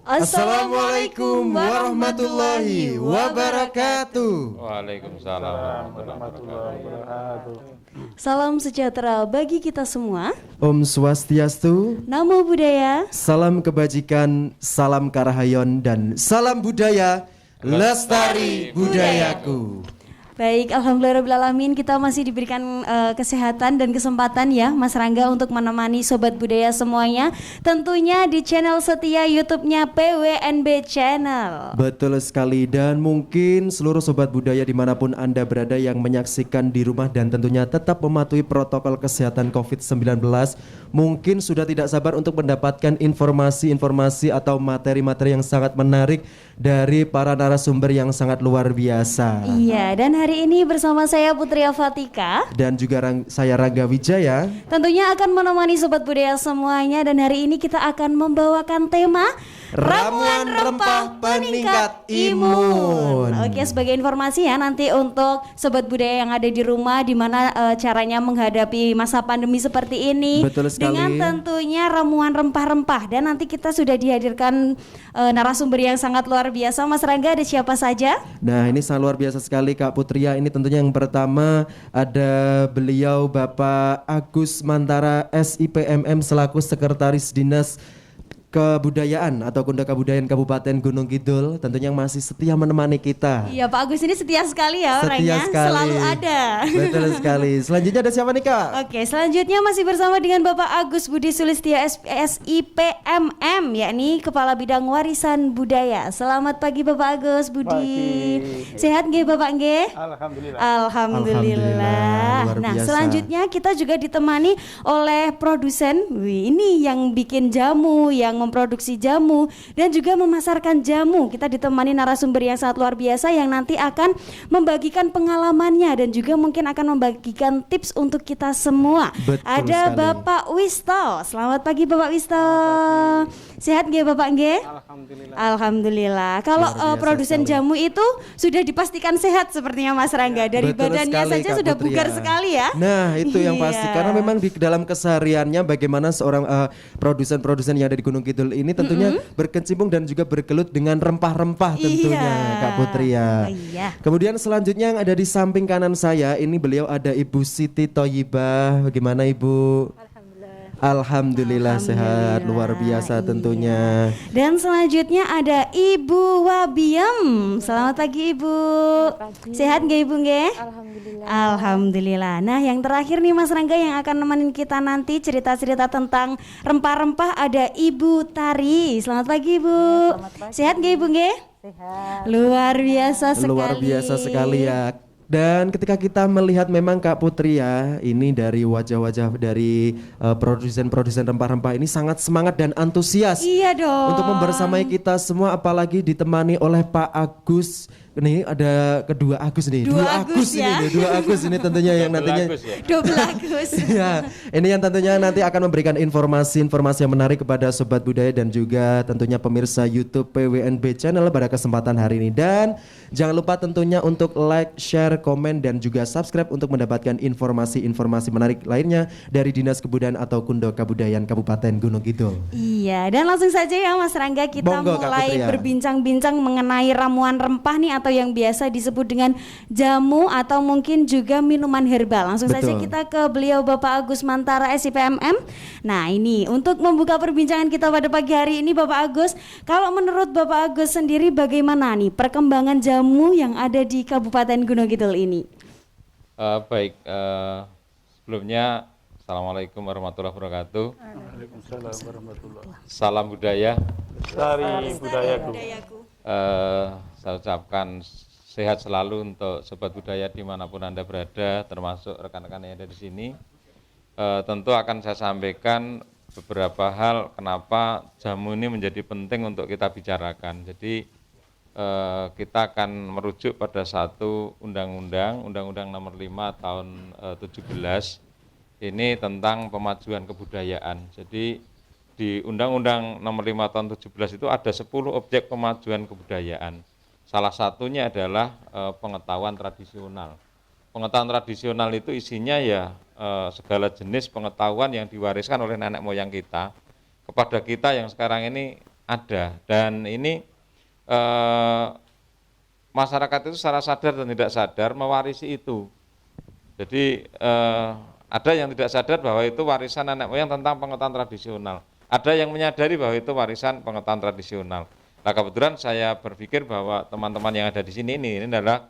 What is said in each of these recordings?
Assalamualaikum warahmatullahi wabarakatuh. Waalaikumsalam warahmatullahi wabarakatuh. Salam sejahtera bagi kita semua. Om Swastiastu, Namo Buddhaya. salam kebajikan, salam karahayon, dan salam budaya. Lestari budayaku. Baik, alhamdulillahirobbilalamin, kita masih diberikan kesehatan dan kesempatan ya Mas Rangga untuk menemani Sobat Budaya semuanya, tentunya di channel setia YouTube-nya PWNB Channel. Betul sekali, dan mungkin seluruh Sobat Budaya dimanapun Anda berada yang menyaksikan di rumah dan tentunya tetap mematuhi protokol kesehatan COVID-19, mungkin sudah tidak sabar untuk mendapatkan informasi-informasi atau materi-materi yang sangat menarik dari para narasumber yang sangat luar biasa. Iya, dan hari ini bersama saya Putri Afatika Dan juga saya Rangga Wijaya, tentunya akan menemani Sobat Budaya semuanya. Dan hari ini kita akan membawakan tema Ramuan rempah peningkat imun. Oke, sebagai informasi ya, nanti untuk Sobat Budaya yang ada di rumah, di mana caranya menghadapi masa pandemi seperti ini. Betul sekali. Dengan tentunya ramuan rempah-rempah. Dan nanti kita sudah dihadirkan narasumber yang sangat luar biasa. Mas Rangga, ada siapa saja? Nah, ini sangat luar biasa sekali Kak Putria. Ini tentunya yang pertama ada beliau Bapak Agus Mantara SIPMM selaku Sekretaris Dinas Kebudayaan atau Kunda Kebudayaan Kabupaten Gunung Kidul, tentunya yang masih setia menemani kita. Iya, Pak Agus ini setia sekali ya orangnya, sekali. selalu ada. Betul sekali. Selanjutnya ada siapa nih Kak? Oke, selanjutnya masih bersama dengan Bapak Agus Budi Sulistya SIPMM, yakni Kepala Bidang Warisan Budaya. Selamat pagi Bapak Agus Budi. Pagi. Sehat nggih Bapak nggih? Alhamdulillah. Alhamdulillah. Luar Nah, biasa. selanjutnya kita juga ditemani oleh produsen. Wih, ini yang bikin jamu, yang memproduksi jamu dan juga memasarkan jamu. Kita ditemani narasumber yang sangat luar biasa yang nanti akan membagikan pengalamannya dan juga mungkin akan membagikan tips untuk kita semua. Betul Ada sekali. Bapak Wisto. Selamat pagi Bapak Wisto. Sehat nggih Bapak nggih? Alhamdulillah. Alhamdulillah. Kalau Luar biasa produsen sekali. jamu itu sudah dipastikan sehat sepertinya Mas Rangga. Dari Betul badannya sekali, saja Kak sudah Putri, bugar ya. sekali ya. Nah, itu yang Iya. pasti karena memang di dalam kesehariannya bagaimana seorang produsen-produsen yang ada di Gunung Kidul ini tentunya berkecimpung dan juga bergelut dengan rempah-rempah tentunya Iya. Kak Putri ya. Iya. Kemudian selanjutnya yang ada di samping kanan saya ini beliau ada Ibu Siti Thoyibah. Bagaimana Ibu? Alhamdulillah sehat, luar biasa Iya. tentunya. Dan selanjutnya ada Ibu Wabiem. Selamat pagi Ibu. Sehat nggak Ibu nggih? Alhamdulillah. Alhamdulillah. Nah, yang terakhir nih Mas Rangga yang akan nemenin kita nanti cerita-cerita tentang rempah-rempah ada Ibu Tari. Selamat pagi Ibu. selamat pagi. Sehat nggih Ibu nggih? Sehat. Luar biasa sekali. Luar biasa sekali ya. Dan ketika kita melihat memang Kak Putri ya, ini dari wajah-wajah dari produsen-produsen rempah-rempah ini sangat semangat dan antusias Iya dong. untuk membersamai kita semua, apalagi ditemani oleh Pak Agus. Ini ada kedua Agus nih, Dua Agus ya. ini, dua Agus ini tentunya yang nantinya. Bagus ya. Double Agus. Ya, ini yang tentunya nanti akan memberikan informasi-informasi yang menarik kepada Sobat Budaya dan juga tentunya pemirsa YouTube PWNB Channel pada kesempatan hari ini. Dan jangan lupa tentunya untuk like, share, komen, dan juga subscribe untuk mendapatkan informasi-informasi menarik lainnya dari Dinas Kebudayaan atau Kundo Kebudayaan Kabupaten Gunung Kidul. Iya, dan langsung saja ya Mas Rangga kita Monggo, Kak mulai Putri, ya. berbincang-bincang mengenai ramuan rempah nih atau yang biasa disebut dengan jamu atau mungkin juga minuman herbal. Langsung saja Betul. kita ke beliau Bapak Agus Mantara SIPMM. Nah, ini untuk membuka perbincangan kita pada pagi hari ini Bapak Agus, kalau menurut Bapak Agus sendiri bagaimana nih perkembangan jamu yang ada di Kabupaten Gunung Kidul ini? Baik, sebelumnya Assalamualaikum warahmatullahi wabarakatuh. Waalaikumsalam warahmatullahi. Salam budaya. Lestari budayaku. Saya ucapkan sehat selalu untuk sobat budaya dimanapun Anda berada, termasuk rekan-rekan yang ada di sini. Tentu akan saya sampaikan beberapa hal kenapa jamu ini menjadi penting untuk kita bicarakan. Jadi kita akan merujuk pada satu undang-undang nomor 5 tahun 17 ini tentang pemajuan kebudayaan. Jadi di Undang-Undang nomor 5 tahun 17 itu ada 10 objek pemajuan kebudayaan. Salah satunya adalah pengetahuan tradisional. Pengetahuan tradisional itu isinya ya segala jenis pengetahuan yang diwariskan oleh nenek moyang kita kepada kita yang sekarang ini ada, dan ini masyarakat itu secara sadar dan tidak sadar mewarisi itu. Jadi ada yang tidak sadar bahwa itu warisan nenek moyang tentang pengetahuan tradisional. Ada yang menyadari bahwa itu warisan pengetahuan tradisional. Nah, kebetulan saya berpikir bahwa teman-teman yang ada di sini ini adalah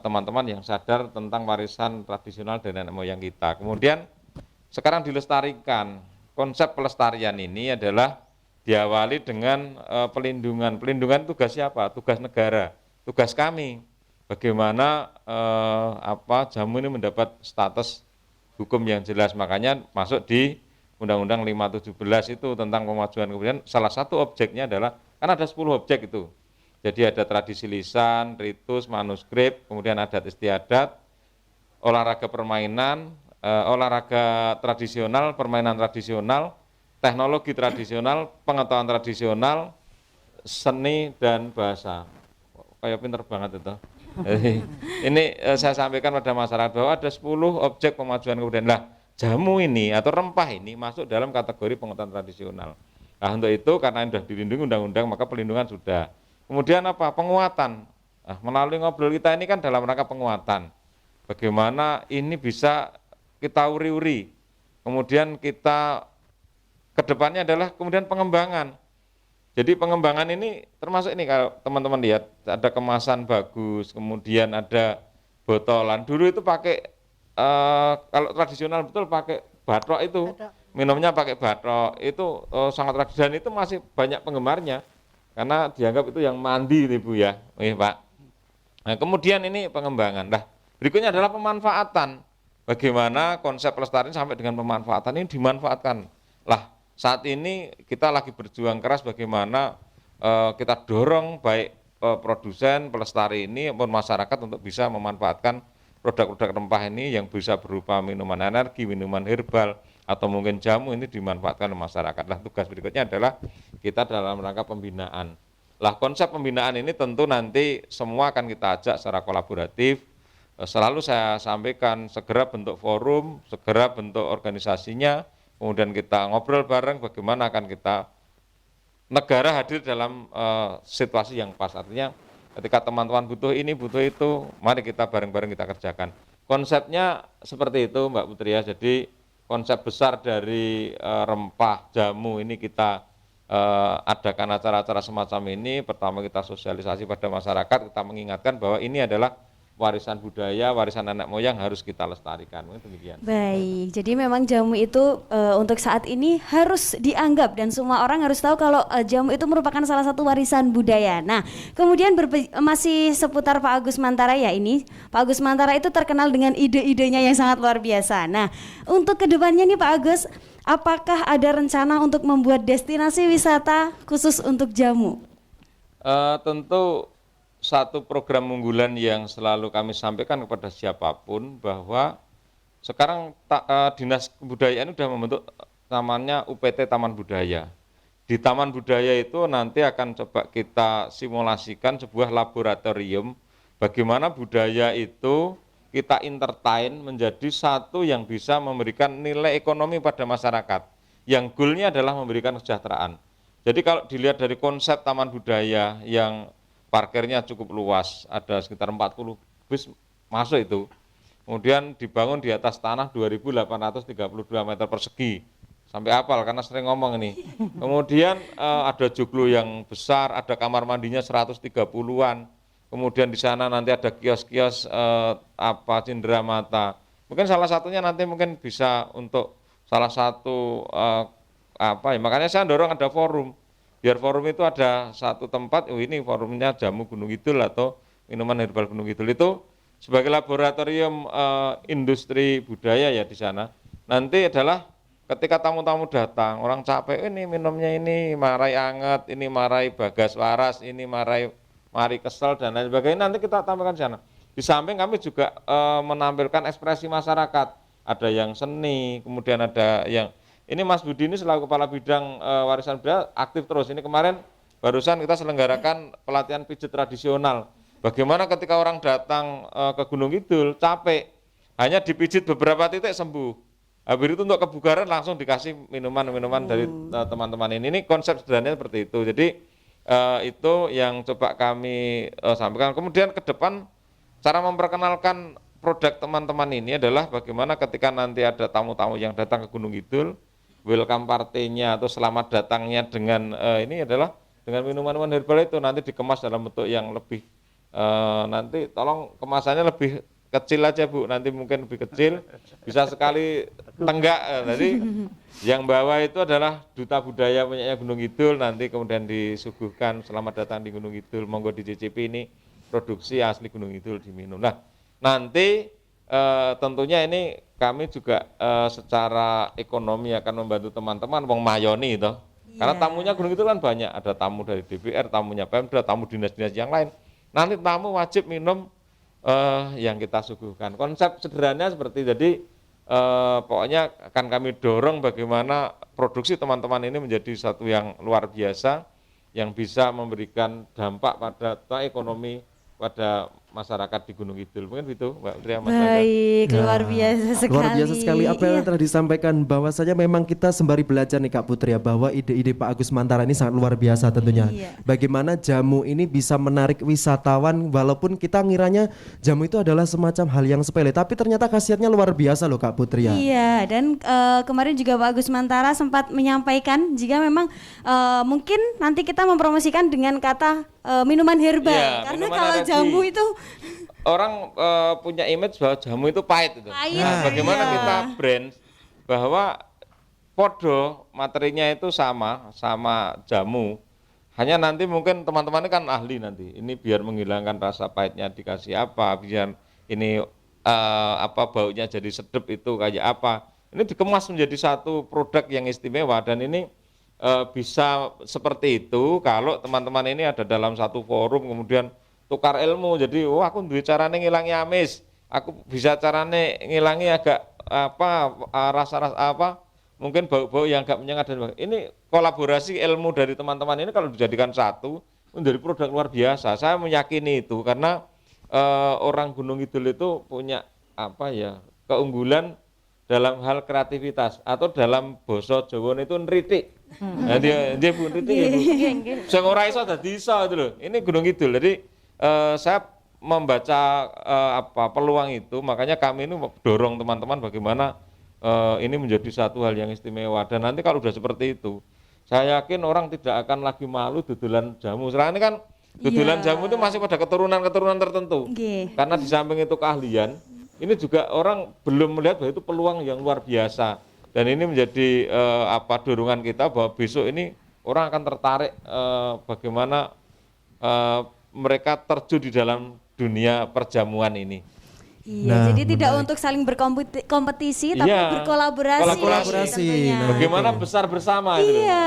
teman-teman yang sadar tentang warisan tradisional dari nenek moyang kita. Kemudian sekarang dilestarikan. Konsep pelestarian ini adalah diawali dengan pelindungan. Pelindungan tugas siapa? Tugas negara, tugas kami. Bagaimana jamu ini mendapat status hukum yang jelas. Makanya masuk di Undang-Undang 517 itu tentang pemajuan. Kemudian salah satu objeknya adalah, kan ada 10 objek itu. Jadi ada tradisi lisan, ritus, manuskrip, kemudian adat istiadat, olahraga permainan, olahraga tradisional, permainan tradisional, teknologi tradisional, pengetahuan tradisional, seni dan bahasa. Kayak pinter banget itu. Jadi, ini saya sampaikan pada masyarakat bahwa ada 10 objek pemajuan kebudayaan. Nah, jamu ini atau rempah ini masuk dalam kategori pengetahuan tradisional. Nah, untuk itu karena sudah dilindungi undang-undang maka pelindungan sudah. Kemudian apa? Penguatan. Nah, melalui ngobrol kita ini kan dalam rangka penguatan. Bagaimana ini bisa kita uri-uri. Kemudian kita kedepannya adalah kemudian pengembangan. Jadi pengembangan ini termasuk ini kalau teman-teman lihat ada kemasan bagus, kemudian ada botolan. Dulu itu pakai kalau tradisional betul pakai bathok itu, minumnya pakai bathok itu sangat tradisional, dan itu masih banyak penggemarnya karena dianggap itu yang mandi Ibu ya, Pak. Nah, kemudian ini pengembangan. Nah, berikutnya adalah pemanfaatan. Bagaimana konsep pelestarian sampai dengan pemanfaatan ini dimanfaatkan. Lah, saat ini kita lagi berjuang keras bagaimana kita dorong baik produsen, pelestari ini maupun masyarakat untuk bisa memanfaatkan produk-produk rempah ini yang bisa berupa minuman energi, minuman herbal, atau mungkin jamu ini dimanfaatkan oleh masyarakat. Nah, tugas berikutnya adalah kita dalam rangka pembinaan. Lah, konsep pembinaan ini tentu nanti semua akan kita ajak secara kolaboratif. Selalu saya sampaikan segera bentuk forum, segera bentuk organisasinya, kemudian kita ngobrol bareng bagaimana akan kita negara hadir dalam situasi yang pas. Artinya ketika teman-teman butuh ini, butuh itu, mari kita bareng-bareng kita kerjakan. Konsepnya seperti itu Mbak Putri ya. Jadi konsep besar dari rempah jamu ini kita adakan acara-acara semacam ini. Pertama kita sosialisasi pada masyarakat, kita mengingatkan bahwa ini adalah warisan budaya, warisan nenek moyang harus kita lestarikan. Demikian. Baik, jadi memang jamu itu untuk saat ini harus dianggap dan semua orang harus tahu kalau jamu itu merupakan salah satu warisan budaya. Nah, kemudian masih seputar Pak Agus Mantara ya ini. Pak Agus Mantara itu terkenal dengan ide-idenya yang sangat luar biasa. Nah, untuk kedepannya nih Pak Agus, apakah ada rencana untuk membuat destinasi wisata khusus untuk jamu? Tentu satu program unggulan yang selalu kami sampaikan kepada siapapun bahwa sekarang Dinas Kebudayaan sudah membentuk namanya UPT Taman Budaya. Di Taman Budaya itu nanti akan coba kita simulasikan sebuah laboratorium bagaimana budaya itu kita entertain menjadi satu yang bisa memberikan nilai ekonomi pada masyarakat. Yang goalnya adalah memberikan kesejahteraan. Jadi kalau dilihat dari konsep Taman Budaya yang parkirnya cukup luas, ada sekitar 40 bus masuk itu. Kemudian dibangun di atas tanah 2.832 meter persegi. Sampai hafal karena sering ngomong ini. Kemudian ada joglo yang besar, ada kamar mandinya 130-an. Kemudian di sana nanti ada kios-kios cenderamata. Mungkin salah satunya nanti mungkin bisa untuk salah satu makanya saya dorong ada forum. Biar forum itu ada satu tempat, ini forumnya jamu Gunung Kidul atau minuman herbal Gunung Kidul itu sebagai laboratorium industri budaya ya di sana. Nanti adalah ketika tamu-tamu datang, orang capek ini minumnya ini marai anget, ini marai bagas waras, ini mari kesel dan lain sebagainya. Nanti kita tampilkan di sana. Di samping kami juga menampilkan ekspresi masyarakat. Ada yang seni, kemudian ada yang ini Mas Budi ini selaku Kepala Bidang Warisan Budaya aktif terus. Ini kemarin barusan kita selenggarakan pelatihan pijat tradisional. Bagaimana ketika orang datang ke Gunung Kidul capek, hanya dipijit beberapa titik sembuh. Habis itu untuk kebugaran langsung dikasih minuman-minuman dari teman-teman ini. Ini konsep sederhananya seperti itu. Jadi itu yang coba kami sampaikan. Kemudian ke depan cara memperkenalkan produk teman-teman ini adalah bagaimana ketika nanti ada tamu-tamu yang datang ke Gunung Kidul, welcome party-nya atau selamat datangnya dengan ini adalah dengan minuman-minuman herbal itu nanti dikemas dalam bentuk yang lebih nanti tolong kemasannya lebih kecil aja Bu, nanti mungkin lebih kecil, bisa sekali tenggak. Jadi yang bawa itu adalah duta budaya punyanya Gunung Kidul, nanti kemudian disuguhkan selamat datang di Gunung Kidul, monggo dicicipi ini produksi asli Gunung Kidul diminum. Nah nanti tentunya ini kami juga secara ekonomi akan membantu teman-teman wong mayoni itu, karena tamunya Gunung Kidul kan banyak, ada tamu dari DPR, tamunya Pemda, tamu dinas-dinas yang lain. Nanti tamu wajib minum yang kita suguhkan. Konsep sederhananya seperti jadi pokoknya akan kami dorong bagaimana produksi teman-teman ini menjadi satu yang luar biasa yang bisa memberikan dampak pada ekonomi pada masyarakat di Gunung Kidul. Mungkin itu Mbak Putri. Baik, luar biasa sekali. Luar biasa sekali apa yang telah disampaikan, bahwasanya memang kita sembari belajar nih Kak Putri ya, bahwa ide-ide Pak Agus Mantara ini sangat luar biasa tentunya. Bagaimana jamu ini bisa menarik wisatawan, walaupun kita ngiranya jamu itu adalah semacam hal yang sepele, tapi ternyata khasiatnya luar biasa loh Kak Putri ya. Iya, dan kemarin juga Pak Agus Mantara sempat menyampaikan jika memang mungkin nanti kita mempromosikan dengan kata minuman herbal, Ya, karena minuman kalau alergi. jamu itu Orang punya image bahwa jamu itu pahit itu. Pahit, Nah, bagaimana iya. kita brand bahwa podo materinya itu sama jamu. Hanya nanti mungkin teman-teman ini kan ahli nanti. Ini biar menghilangkan rasa pahitnya dikasih apa, biar ini baunya jadi sedap itu kayak apa. Ini dikemas menjadi satu produk yang istimewa dan ini bisa seperti itu kalau teman-teman ini ada dalam satu forum kemudian tukar ilmu. Jadi aku duwe carane ngilangi amis, aku bisa carane ngilangi agak rasa-rasa mungkin bau-bau yang agak menyengat dan ini kolaborasi ilmu dari teman-teman ini kalau dijadikan satu menjadi produk luar biasa. Saya meyakini itu karena orang Gunung Kidul itu punya keunggulan dalam hal kreativitas atau dalam basa Jawa itu nritik. Nah, dia Bu nritik ya Bu. Sing ora iso dadi iso itu loh. Ini Gunung Kidul. Jadi saya membaca peluang itu, makanya kami ini dorong teman-teman bagaimana ini menjadi satu hal yang istimewa. Dan nanti kalau sudah seperti itu, saya yakin orang tidak akan lagi malu dudulan jamu. Sekarang ini kan dudulan jamu itu masih pada keturunan-keturunan tertentu. Karena di samping itu keahlian, ini juga orang belum melihat bahwa itu peluang yang luar biasa. Dan ini menjadi dorongan kita bahwa besok ini orang akan tertarik bagaimana mereka terjun di dalam dunia perjamuan ini. Iya, jadi tidak untuk saling berkompetisi tapi berkolaborasi. Kolaborasi. Tentunya. Bagaimana besar bersama itu. Iya.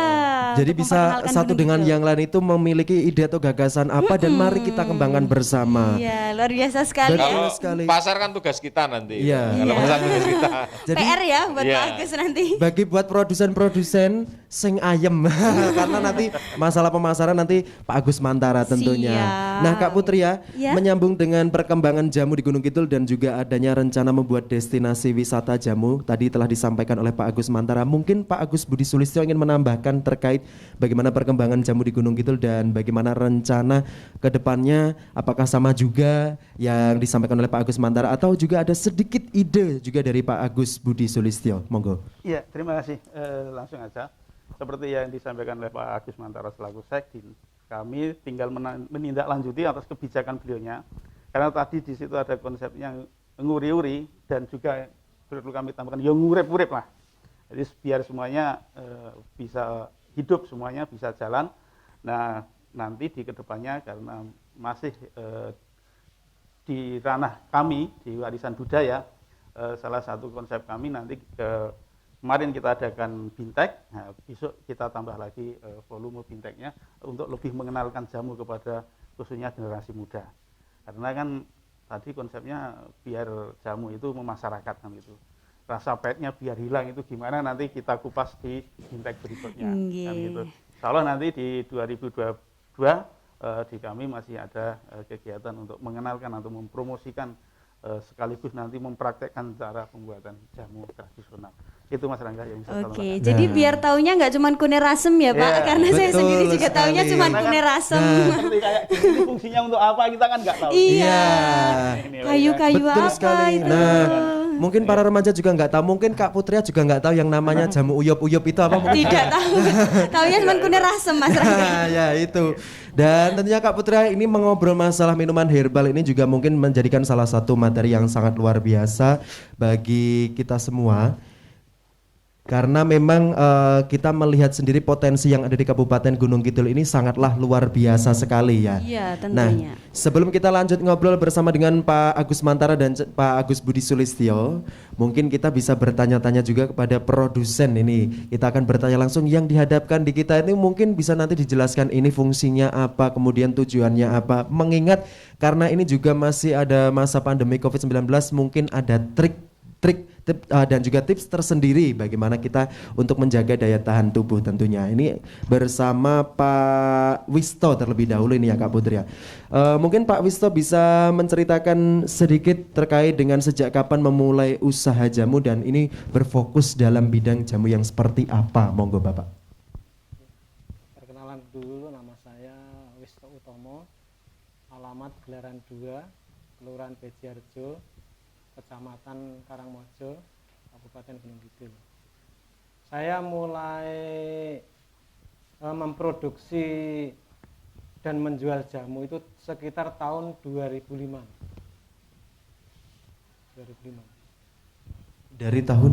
Jadi untuk bisa memperkenalkan satu Gunung dengan Kidul. yang lain itu memiliki ide atau gagasan apa dan mari kita kembangkan bersama. Iya, luar biasa sekali. Betul Ya. sekali. Pasar kan tugas kita nanti. Iya. Kalau pasar tugas kita. Jadi PR ya buat Iya. Pak Agus nanti. bagi buat produsen-produsen sing ayem karena nanti masalah pemasaran nanti Pak Agus Mantara tentunya. Siap. Nah Kak Putri ya, Ya. menyambung dengan perkembangan jamu di Gunung Kidul dan juga adanya rencana membuat destinasi wisata jamu tadi telah disampaikan oleh Pak Agus Mantara. Mungkin Pak Agus Budi Sulistyo ingin menambahkan terkait bagaimana perkembangan jamu di Gunung Kidul dan bagaimana rencana ke depannya, apakah sama juga yang disampaikan oleh Pak Agus Mantara atau juga ada sedikit ide juga dari Pak Agus Budi Sulistyo. Monggo. Iya, terima kasih. Langsung aja. Seperti yang disampaikan oleh Pak Agus Mantara selaku Sekdin, kami tinggal menindaklanjuti atas kebijakan beliaunya. Karena tadi di situ ada konsepnya nguri-uri dan juga perlu kami tambahkan yang ngurep-ngurep lah. Jadi biar semuanya bisa hidup, semuanya bisa jalan. Nah, nanti di kedepannya karena masih di ranah kami di warisan budaya, salah satu konsep kami nanti kemarin kita adakan bintek, nah, besok kita tambah lagi volume binteknya untuk lebih mengenalkan jamu kepada khususnya generasi muda. Karena kan tadi konsepnya biar jamu itu memasyarakat kan gitu. Rasa pahitnya biar hilang itu gimana nanti kita kupas di bintek berikutnya kan gitu. Insyaallah nanti di 2022 di kami masih ada kegiatan untuk mengenalkan atau mempromosikan sekaligus nanti mempraktekkan cara pembuatan jamu tradisional. Itu Mas Rangga yang bisa saya Oke, tambahkan. jadi biar taunya nggak cuma kunir asem ya Pak, Iya, karena saya betul sendiri juga taunya sekali. cuma Karena kunir kan- asem. Seperti kayak gini, ini fungsinya untuk apa kita kan nggak tahu. Iya. Ini Kayu-kayu Betul apa sekali. itu? Nah, mungkin para remaja juga nggak tahu, mungkin Kak Putria juga nggak tahu yang namanya jamu uyup-uyup itu apa mungkin. Tidak tahu. Taunya cuma kunir asem Mas Rangga. Ya itu. Dan tentunya Kak Putria ini mengobrol masalah minuman herbal ini juga mungkin menjadikan salah satu materi yang sangat luar biasa bagi kita semua. Karena memang kita melihat sendiri potensi yang ada di Kabupaten Gunung Kidul ini sangatlah luar biasa sekali ya. Iya, Nah, tentunya. sebelum kita lanjut ngobrol bersama dengan Pak Agus Mantara dan Pak Agus Budi Sulistyo, mungkin kita bisa bertanya-tanya juga kepada produsen ini. Kita akan bertanya langsung yang dihadapkan di kita ini mungkin bisa nanti dijelaskan ini fungsinya apa, kemudian tujuannya apa. Mengingat karena ini juga masih ada masa pandemi COVID-19, mungkin ada trik dan juga tips tersendiri bagaimana kita untuk menjaga daya tahan tubuh tentunya. Ini bersama Pak Wisto terlebih dahulu ini ya Kak Putri ya. Mungkin Pak Wisto bisa menceritakan sedikit terkait dengan sejak kapan memulai usaha jamu dan ini berfokus dalam bidang jamu yang seperti apa, monggo Bapak. Perkenalan dulu, nama saya Wisto Utomo, alamat Gelaran 2, Kelurahan Bejiharjo, Kecamatan Karangmojo, Kabupaten Gunung Kidul. Saya mulai memproduksi dan menjual jamu itu sekitar tahun 2005. Dari tahun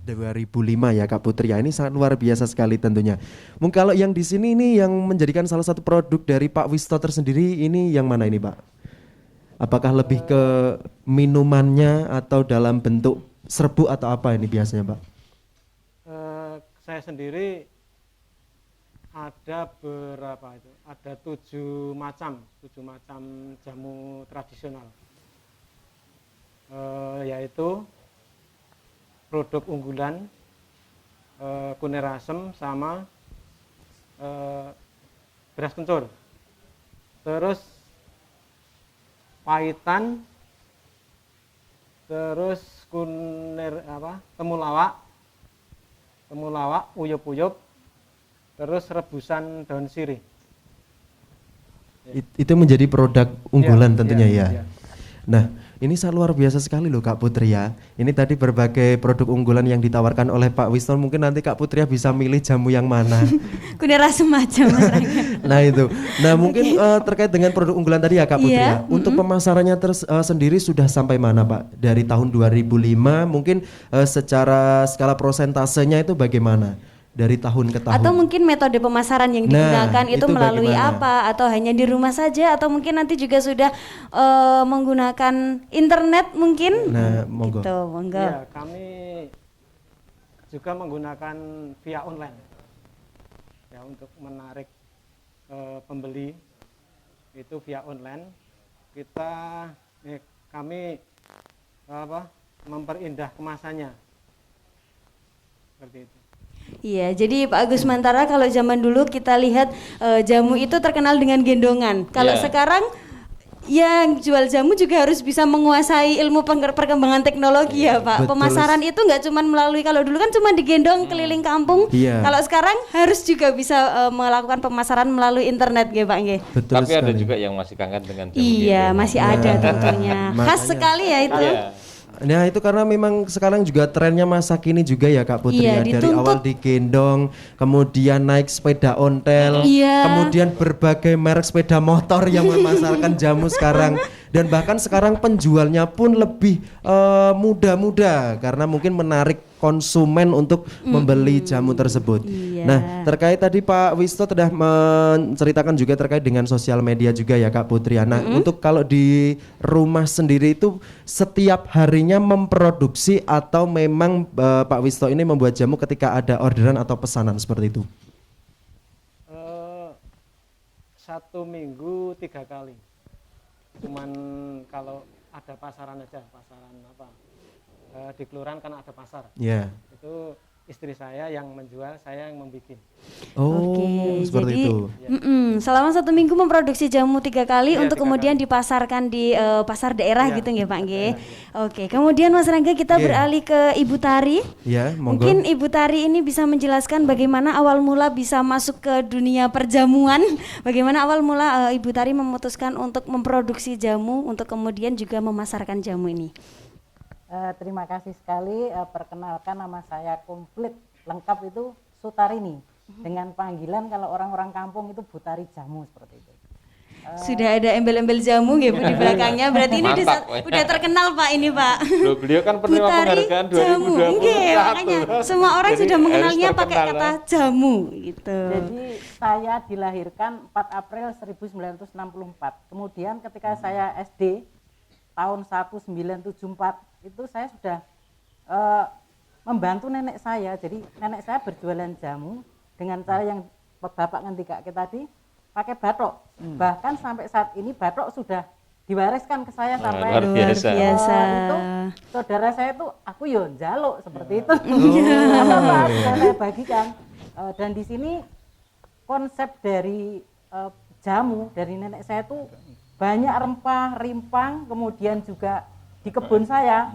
2005 ya Kak Putri ya, ini sangat luar biasa sekali tentunya. Mungkin kalau yang di sini ini yang menjadikan salah satu produk dari Pak Wisto tersendiri ini yang mana ini Pak? Apakah lebih ke minumannya atau dalam bentuk serbuk atau apa ini biasanya Pak? Saya sendiri ada berapa itu? Ada 7 macam jamu tradisional, yaitu produk unggulan, kunir asem sama beras kencur. Terus pahitan, terus kunir temulawak, uyup-uyup, terus rebusan daun sirih. Itu menjadi produk unggulan Ya, tentunya ya, ya. ya. Nah, ini sangat luar biasa sekali loh Kak Putri ya. Ini tadi berbagai produk unggulan yang ditawarkan oleh Pak Wisto. Mungkin nanti Kak Putri bisa milih jamu yang mana. Kunir asem aja Mas Rangga. Nah itu. Nah mungkin terkait dengan produk unggulan tadi ya Kak Putri Iya, ya. Untuk pemasarannya sendiri sudah sampai mana Pak? Dari tahun 2005 mungkin secara skala prosentasenya itu bagaimana? Dari tahun ke tahun. Atau mungkin metode pemasaran yang Nah, digunakan itu itu melalui bagaimana? apa? Atau hanya di rumah saja? Atau mungkin nanti juga sudah menggunakan internet mungkin? Nah, monggo. Gitu, monggo. Ya, kami juga menggunakan via online ya untuk menarik pembeli itu via online. Kami memperindah kemasannya seperti itu. Iya, jadi Pak Agus Mantara kalau zaman dulu kita lihat jamu itu terkenal dengan gendongan. Kalau Iya. sekarang yang jual jamu juga harus bisa menguasai ilmu perkembangan teknologi ya Pak. Betul. Pemasaran itu nggak cuma melalui, kalau dulu kan cuma digendong keliling kampung. Iya. Kalau sekarang harus juga bisa melakukan pemasaran melalui internet ya Pak nggih. Betul Tapi ada sekali. juga yang masih kangen dengan jamu Iya, gendong. masih ada tentunya. Khas Makanya. sekali ya itu. Iya. Nah itu karena memang sekarang juga trennya masa kini juga ya Kak Putri Iya, ya. Dari dituntut. awal digendong, kemudian naik sepeda ontel, Iya. kemudian berbagai merek sepeda motor yang memasarkan jamu sekarang. Dan bahkan sekarang penjualnya pun lebih muda-muda karena mungkin menarik konsumen untuk membeli jamu tersebut. Iya. Nah terkait tadi Pak Wisto sudah menceritakan juga terkait dengan sosial media juga ya Kak Putri. Nah untuk kalau di rumah sendiri itu setiap harinya memproduksi atau memang Pak Wisto ini membuat jamu ketika ada orderan atau pesanan seperti itu? 1 minggu 3 kali. Cuman kalau ada pasaran aja, pasaran di kelurahan kan ada pasar. Ya. Itu istri saya yang menjual, saya yang membuat. Oh, Oke, seperti jadi itu. selama 1 minggu memproduksi jamu 3 kali Iya, untuk 3 kemudian kali. dipasarkan di pasar daerah Iya, gitu nggih Pak nggih. daerah, Oke, kemudian Mas Rangga kita Iya. beralih ke Ibu Tari. Ya, monggo. Mungkin Ibu Tari ini bisa menjelaskan bagaimana awal mula bisa masuk ke dunia perjamuan. Bagaimana awal mula Ibu Tari memutuskan untuk memproduksi jamu untuk kemudian juga memasarkan jamu ini. Terima kasih sekali. Perkenalkan, nama saya komplit lengkap itu Sutarini, dengan panggilan kalau orang-orang kampung itu Butari Jamu, seperti itu. Sudah ada embel-embel jamu nggih Bu di belakangnya. Berarti ini Mantap. udah terkenal Pak ini Pak. Loh, beliau kan penerima Butari penghargaan jamu. Nggih, 2021. makanya semua orang Jadi sudah mengenalnya harus pakai terkenal, kata jamu gitu. Jadi saya dilahirkan 4 April 1964. Kemudian ketika saya SD tahun 1974 itu saya sudah membantu nenek saya. Jadi nenek saya berjualan jamu dengan cara yang Bapak ngendikake tadi, pakai batok. Bahkan sampai saat ini batok sudah diwariskan ke saya sampai luar biasa. itu saudara saya tuh aku yo njaluk seperti itu. Apa sudah saya bagikan. Dan di sini konsep dari jamu dari nenek saya tuh banyak rempah, rimpang, kemudian juga di kebun saya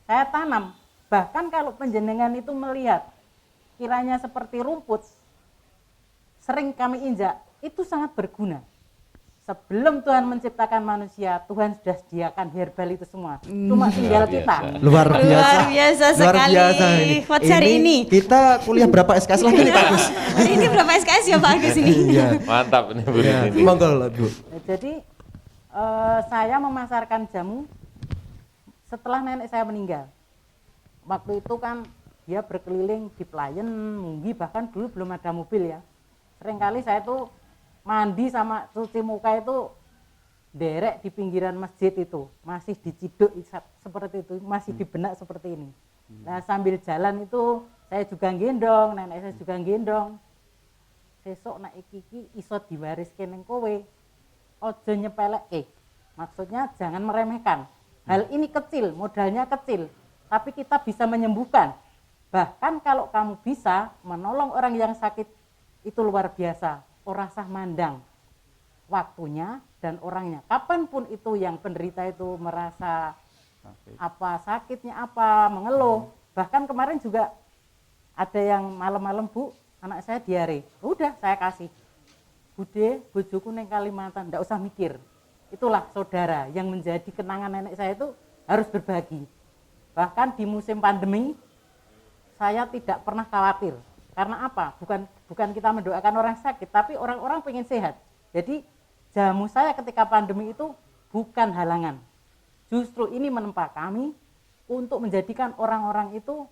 tanam. Bahkan kalau penjenengan itu melihat kiranya seperti rumput sering kami injak, itu sangat berguna. Sebelum Tuhan menciptakan manusia, Tuhan sudah sediakan herbal itu semua. Cuma tinggal kita. Luar biasa. Luar biasa sekali. Quotes hari ini. Kita kuliah berapa SKS lagi nih Pak Agus? Ini berapa SKS ya Pak Agus ini? Iya. Mantap ini Bu Ya, Rini. monggo lah, Bu. Jadi saya memasarkan jamu setelah nenek saya meninggal. Waktu itu kan dia berkeliling di pelayan, munggi, bahkan dulu belum ada mobil ya. Seringkali saya tuh mandi sama cuci muka itu derek di pinggiran masjid itu, masih diciduk seperti itu, masih di benak seperti ini. Nah sambil jalan itu saya juga gendong, nenek saya juga gendong. Sesok nak iki iso diwariske ning kowe. Ojo nyepeleke. Maksudnya jangan meremehkan. Hal ini kecil, modalnya kecil, tapi kita bisa menyembuhkan. Bahkan kalau kamu bisa menolong orang yang sakit, itu luar biasa. Ora sah mandang waktunya dan orangnya. Kapanpun itu yang penderita itu merasa apa sakitnya apa, mengeluh. Bahkan kemarin juga ada yang malam-malam, Bu, anak saya diare. Udah saya kasih. Bude, bojoku neng Kalimantan, ndak usah mikir. Itulah saudara yang menjadi kenangan nenek saya itu harus berbagi. Bahkan di musim pandemi saya tidak pernah khawatir. Karena apa? Bukan kita mendoakan orang sakit, tapi orang-orang pengen sehat. Jadi jamu saya ketika pandemi itu bukan halangan. Justru ini menempa kami untuk menjadikan orang-orang itu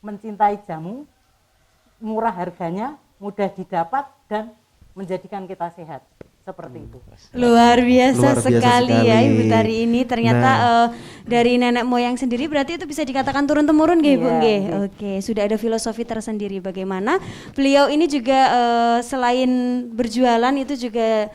mencintai jamu, murah harganya, mudah didapat, dan menjadikan kita sehat. Seperti itu. Luar biasa, Luar biasa sekali ya sekali. Ibu Tari ini. Ternyata Nah. dari nenek moyang sendiri berarti itu bisa dikatakan turun-temurun nggih Bu Iya, nggih. nggih. Oke, sudah ada filosofi tersendiri bagaimana beliau ini juga selain berjualan itu juga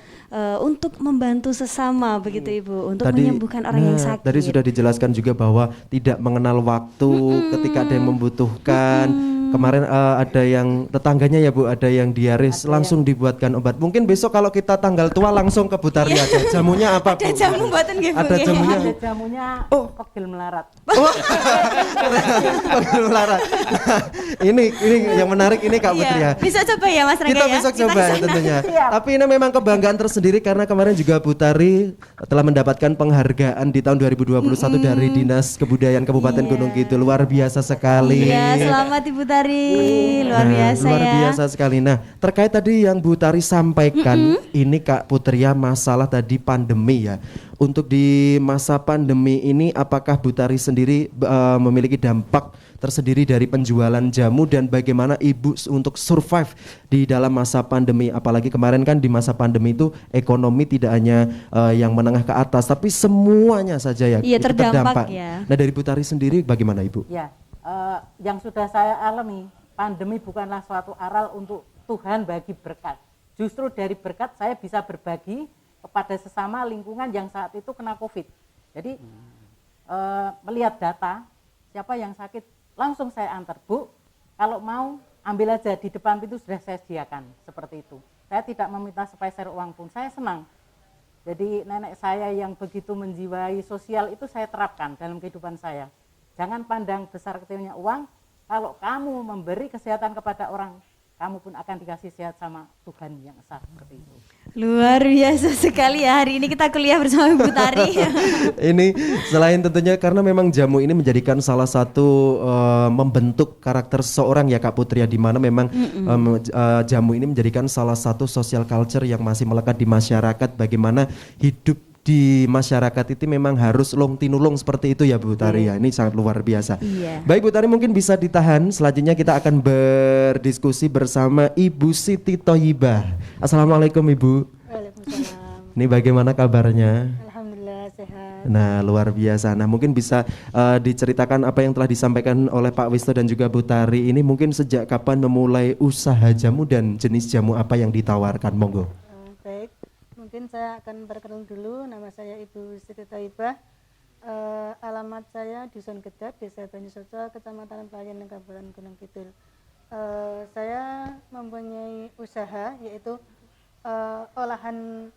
untuk membantu sesama begitu Ibu, untuk menyembuhkan orang yang sakit. Tadi sudah dijelaskan juga bahwa tidak mengenal waktu ketika ada yang membutuhkan. Kemarin ada yang tetangganya ya Bu, ada yang diaris langsung dibuatkan obat. Mungkin besok kalau kita tanggal tua langsung ke Butari aja. Jamunya apa Bu? Ada jamu buatan nggih Bu Ada nggih? jamunya. Ada jamunya pegel melarat. Pegel melarat. Nah, ini yang menarik ini Kak Putri ya. Iya, bisa coba ya Mas Rangga Kita ya. besok coba ya sana. tentunya. Siap. Tapi ini memang kebanggaan tersendiri karena kemarin juga Butari telah mendapatkan penghargaan di tahun 2021 dari Dinas Kebudayaan Kabupaten Gunung Kidul. Luar biasa sekali. Iya, selamat Ibu Tari. Luar Nah, biasa luar ya. biasa sekali. Nah, terkait tadi yang Bu Tari sampaikan, ini Kak Putri ya, masalah tadi pandemi ya. Untuk di masa pandemi ini, apakah Bu Tari sendiri memiliki dampak tersendiri dari penjualan jamu dan bagaimana Ibu untuk survive di dalam masa pandemi? Apalagi kemarin kan di masa pandemi itu ekonomi tidak hanya yang menengah ke atas, tapi semuanya saja ya Iya, itu terdampak ya. Nah, dari Bu Tari sendiri bagaimana Ibu? Ya, yang sudah saya alami, pandemi bukanlah suatu aral untuk Tuhan bagi berkat. Justru dari berkat saya bisa berbagi kepada sesama lingkungan yang saat itu kena COVID. Jadi melihat data siapa yang sakit langsung saya antar, Bu, Kalau mau ambil aja, di depan pintu sudah saya sediakan seperti itu. Saya tidak meminta sepeser uang pun, saya senang. Jadi nenek saya yang begitu menjiwai sosial itu saya terapkan dalam kehidupan saya. Jangan pandang besar kecilnya uang, kalau kamu memberi kesehatan kepada orang, kamu pun akan dikasih sehat sama Tuhan yang esa, seperti itu. Luar biasa sekali ya, hari ini kita kuliah bersama Ibu Tari. Ini selain tentunya karena memang jamu ini menjadikan salah satu membentuk karakter seseorang ya Kak Putri ya, di mana memang jamu ini menjadikan salah satu social culture yang masih melekat di masyarakat, bagaimana hidup di masyarakat itu memang harus long tinulung seperti itu ya Bu Tari ya. Ini sangat luar biasa. Iya. Baik Bu Tari, mungkin bisa ditahan. Selanjutnya kita akan berdiskusi bersama Ibu Siti Thoyibah. Assalamualaikum Ibu. Waalaikumsalam. Ini bagaimana kabarnya? Alhamdulillah sehat. Nah luar biasa. Nah mungkin bisa diceritakan apa yang telah disampaikan oleh Pak Wisto dan juga Bu Tari. Ini mungkin sejak kapan memulai usaha jamu dan jenis jamu apa yang ditawarkan? Monggo. Baik, mungkin saya akan perkenalkan dulu. Nama saya Ibu Siti Thoyibah. Alamat saya Dusun Gedap, Desa Banyusoco, Kecamatan Pelayan, Kabupaten Gunung Kidul. Saya mempunyai usaha yaitu olahan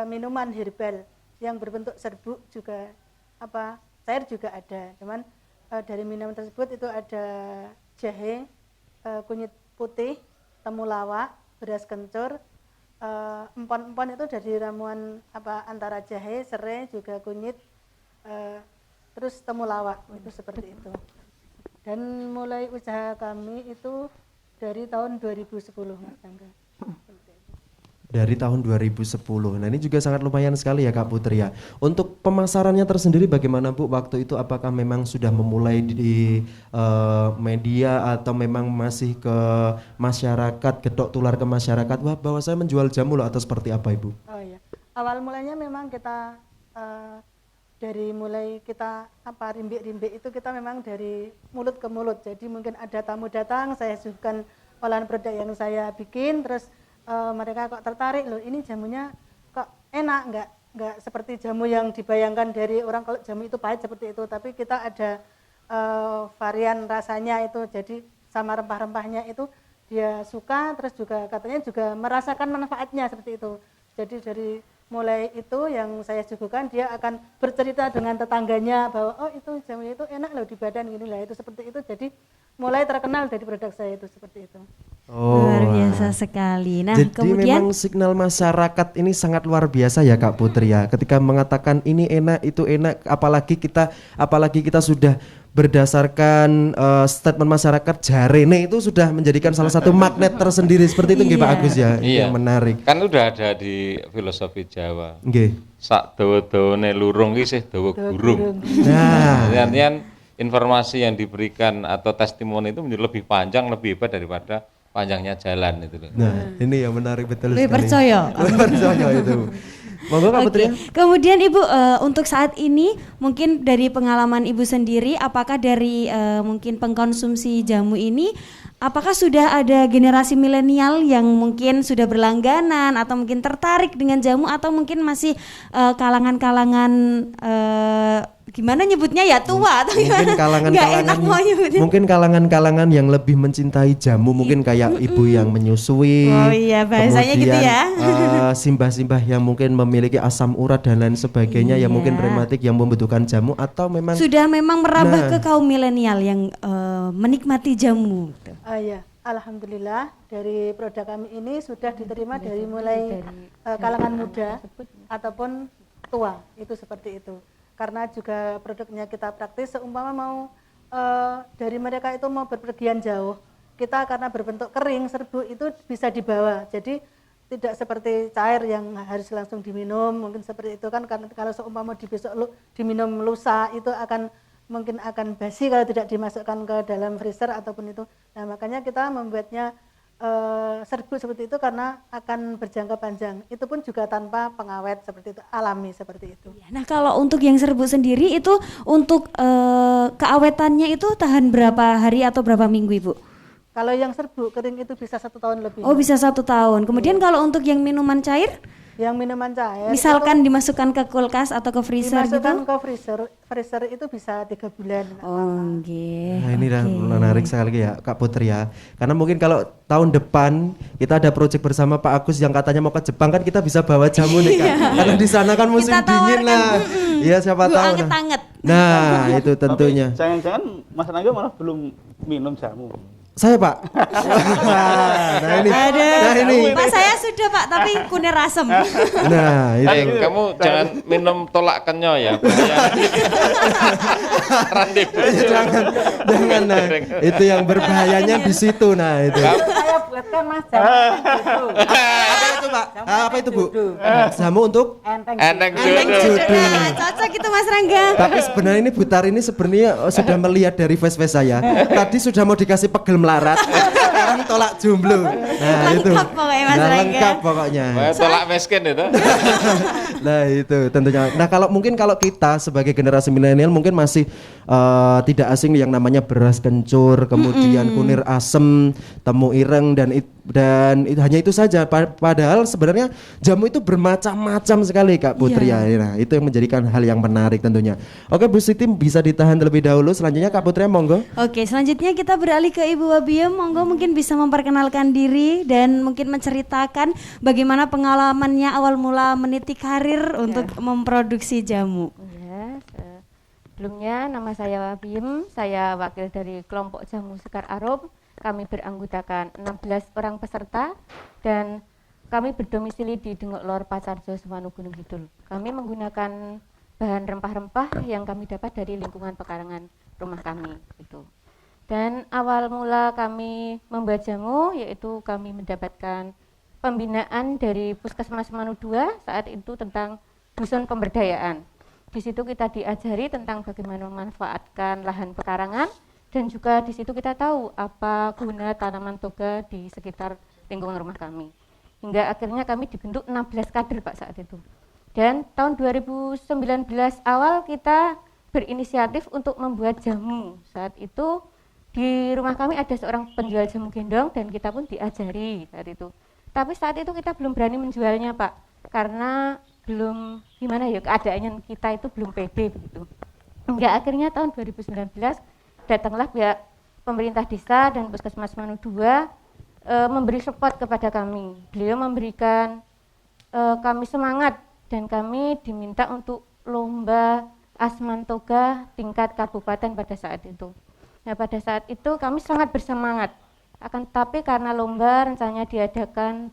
minuman herbal yang berbentuk serbuk juga cair juga ada. Cuman dari minuman tersebut itu ada jahe, kunyit putih, temulawak, beras kencur, empon-empon itu dari ramuan antara jahe, serai, juga kunyit, terus temulawak itu seperti itu. Dan mulai usaha kami itu dari tahun 2010 Mas Angga. Dari tahun 2010. Nah ini juga sangat lumayan sekali ya Kak Putri ya. Untuk pemasarannya tersendiri bagaimana Bu waktu itu? Apakah memang sudah memulai di media atau memang masih ke masyarakat, gedok tular ke masyarakat? Wah bahwa saya menjual jamu loh, atau seperti apa Ibu? Oh iya, awal mulanya memang kita dari mulai kita rimbik-rimbik itu kita memang dari mulut ke mulut. Jadi mungkin ada tamu datang, saya suguhkan olahan produk yang saya bikin, terus mereka kok tertarik loh, ini jamunya kok enak, nggak seperti jamu yang dibayangkan dari orang kalau jamu itu pahit seperti itu, tapi kita ada varian rasanya itu, jadi sama rempah-rempahnya itu dia suka, terus juga katanya juga merasakan manfaatnya seperti itu. Jadi dari mulai itu yang saya suguhkan, dia akan bercerita dengan tetangganya bahwa oh itu jamunya itu enak loh di badan gini lah, itu seperti itu. Jadi mulai terkenal dari produk saya itu seperti itu. Luar biasa sekali. Nah, jadi kemudian memang signal masyarakat ini sangat luar biasa ya Kak Putri ya. Ketika mengatakan ini enak, itu enak, apalagi kita sudah berdasarkan statement masyarakat jarene itu sudah menjadikan salah satu magnet tersendiri seperti itu nggih Pak Agus ya. Iya. Yang menarik. Kan udah ada di filosofi Jawa. Nggih. Sak dawa-dawane lurung iki sih dawa gurung. Nah, Artinya informasi yang diberikan atau testimoni itu menjadi lebih panjang, lebih hebat daripada panjangnya jalan itu loh. nah ini yang menarik betul lebih sekali. percaya. Lebih percaya itu. Monggo Kak Putri. Oke. Kemudian Ibu untuk saat ini mungkin dari pengalaman Ibu sendiri, apakah dari mungkin pengkonsumsi jamu ini, apakah sudah ada generasi milenial yang mungkin sudah berlangganan atau mungkin tertarik dengan jamu, atau mungkin masih kalangan-kalangan gimana nyebutnya ya, tua atau Mungkin gimana? Nggak enak mau nyebutnya. mungkin kalangan-kalangan yang lebih mencintai jamu, mungkin kayak ibu yang menyusui. Oh iya, bahasanya gitu ya. Simbah-simbah yang mungkin memiliki asam urat dan lain sebagainya, yang mungkin Iya. rematik yang membutuhkan jamu, atau memang Sudah memang merambah Nah. ke kaum milenial yang menikmati jamu. Iya, alhamdulillah dari produk kami ini sudah diterima dari mulai kalangan muda ataupun tua, itu seperti itu. Karena juga produknya kita praktis, seumpama mau dari mereka itu mau berpergian jauh, kita karena berbentuk kering serbuk itu bisa dibawa, jadi tidak seperti cair yang harus langsung diminum, mungkin seperti itu kan. Karena kalau seumpama diminum lusa itu mungkin akan basi kalau tidak dimasukkan ke dalam freezer ataupun itu. Nah makanya kita membuatnya serbuk seperti itu karena akan berjangka panjang. Itu pun juga tanpa pengawet seperti itu, alami seperti itu. Nah kalau untuk yang serbuk sendiri itu untuk keawetannya itu tahan berapa hari atau berapa minggu Ibu? Kalau yang serbuk kering itu bisa 1 tahun lebih. Oh bisa 1 tahun. Kemudian kalau untuk yang minuman cair? Yang minuman cair Misalkan dimasukkan ke kulkas atau ke freezer dimasukkan gitu? ke freezer itu bisa 3 bulan. Oh, nggih. Nah ini menarik sekali ya Kak Putri ya. Karena mungkin kalau tahun depan kita ada proyek bersama Pak Agus yang katanya mau ke Jepang kan kita bisa bawa jamu nih Kak. Karena di sana kan musim Kita dingin tawarkan, lah. Iya siapa Bu, tahu. anget-anget. Nah itu tentunya. Tapi jangan-jangan Mas Nangga malah belum minum jamu. Saya Pak. Nah ini. Nah ini. Pak saya sudah Pak, tapi kunir asem. Nah itu. Kamu jangan minum tolak kenyo ya. Rendezvous. Jangan nah. Itu yang berbahayanya di situ nah itu. Saya buatkan Mas jamu gitu. Apa itu Pak? Apa itu Bu? Jamu untuk Enteng. Enteng Enteng jodoh. sudah. Cocok itu Mas Rangga. tapi sebenarnya ini Butar ini sebenarnya sudah melihat dari face-face saya. Tadi sudah mau dikasih pegel melarat, sekarang tolak jomblo. Nah itu. Lengkap pokoknya, Mas Nah, Rangga. lengkap pokoknya. Tolak miskin itu. Nah itu tentunya. Nah kalau kita sebagai generasi milenial mungkin masih tidak asing yang namanya beras kencur, kemudian kunir asem, temu ireng dan hanya itu saja. Padahal sebenarnya jamu itu bermacam-macam sekali Kak Putri ya. Nah itu yang menjadikan hal yang menarik tentunya. Oke Bu Siti bisa ditahan terlebih dahulu. Selanjutnya Kak Putri monggo. Oke, selanjutnya kita beralih ke Ibu Wabia. Monggo mungkin bisa memperkenalkan diri dan mungkin menceritakan bagaimana pengalamannya awal mula meniti karir untuk memproduksi jamu. Ya, sebelumnya nama saya Wabim, saya wakil dari kelompok Jamu Sekar Arum. Kami beranggotakan 16 orang peserta dan kami berdomisili di Dengok Lor, Pacarjo, Semanu, Gunung Kidul. Kami menggunakan bahan rempah-rempah yang kami dapat dari lingkungan pekarangan rumah kami gitu. Dan awal mula kami membuat jamu yaitu kami mendapatkan pembinaan dari Puskesmas Semanu 2 saat itu tentang dusun pemberdayaan. Di situ kita diajari tentang bagaimana memanfaatkan lahan pekarangan dan juga di situ kita tahu apa guna tanaman toga di sekitar lingkungan rumah kami. Hingga akhirnya kami dibentuk 16 kader Pak saat itu. Dan tahun 2019 awal kita berinisiatif untuk membuat jamu. Saat itu di rumah kami ada seorang penjual jamu gendong dan kita pun diajari saat itu. Tapi saat itu kita belum berani menjualnya Pak, karena belum gimana ya keadaannya kita itu belum pede begitu. Hingga akhirnya tahun 2019 datanglah pihak pemerintah desa dan Puskesmas Semanu 2 memberi support kepada kami. Beliau memberikan kami semangat dan kami diminta untuk lomba Asman Toga tingkat kabupaten pada saat itu. Nah pada saat itu kami sangat bersemangat. Akan tetapi karena lomba rencananya diadakan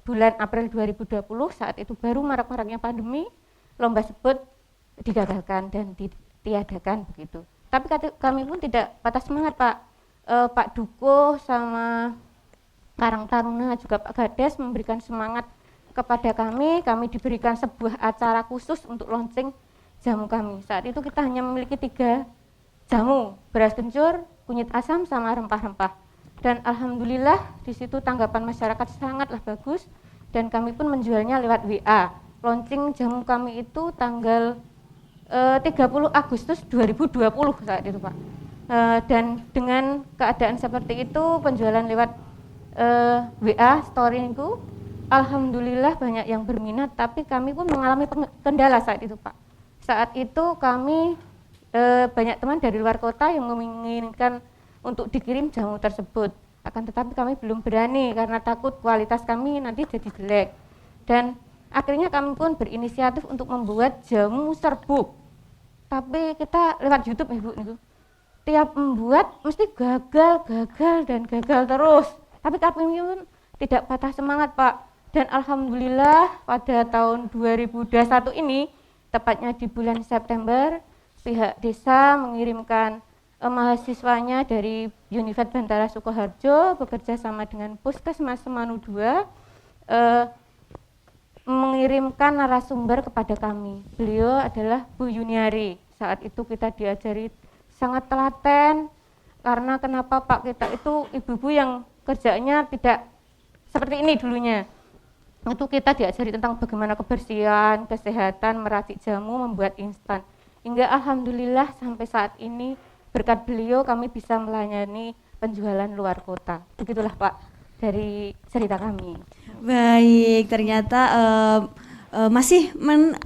bulan April 2020, saat itu baru marak-maraknya pandemi, lomba tersebut digagalkan dan ditiadakan begitu. Tapi kami pun tidak patah semangat Pak. Pak Duko sama Karang Taruna juga Pak Gades memberikan semangat kepada kami diberikan sebuah acara khusus untuk launching jamu kami. Saat itu kita hanya memiliki 3 jamu, beras kencur, kunyit asam, sama rempah-rempah. Dan alhamdulillah di situ tanggapan masyarakat sangatlah bagus dan kami pun menjualnya lewat WA. Launching jamu kami itu tanggal 30 Agustus 2020 saat itu Pak. Dan dengan keadaan seperti itu penjualan lewat WA story itu alhamdulillah banyak yang berminat, tapi kami pun mengalami kendala saat itu Pak. Saat itu kami banyak teman dari luar kota yang menginginkan untuk dikirim jamu tersebut. Akan tetapi kami belum berani karena takut kualitas kami nanti jadi jelek. Dan akhirnya kami pun berinisiatif untuk membuat jamu serbuk. Tapi kita lewat YouTube Ibu itu. Tiap membuat mesti gagal terus. Tapi kami pun tidak patah semangat Pak. Dan alhamdulillah pada tahun 2021 ini, tepatnya di bulan September, pihak desa mengirimkan mahasiswanya dari Univet Bantara Sukoharjo bekerja sama dengan Puskesmas Semanu 2 mengirimkan narasumber kepada kami. Beliau adalah Bu Yuniari. Saat itu kita diajari sangat telaten karena kenapa Pak, kita itu ibu-ibu yang kerjanya tidak seperti ini dulunya. Itu kita diajari tentang bagaimana kebersihan, kesehatan, meracik jamu, membuat instan. Hingga alhamdulillah sampai saat ini berkat beliau kami bisa melayani penjualan luar kota. Begitulah Pak dari cerita kami. Baik, ternyata masih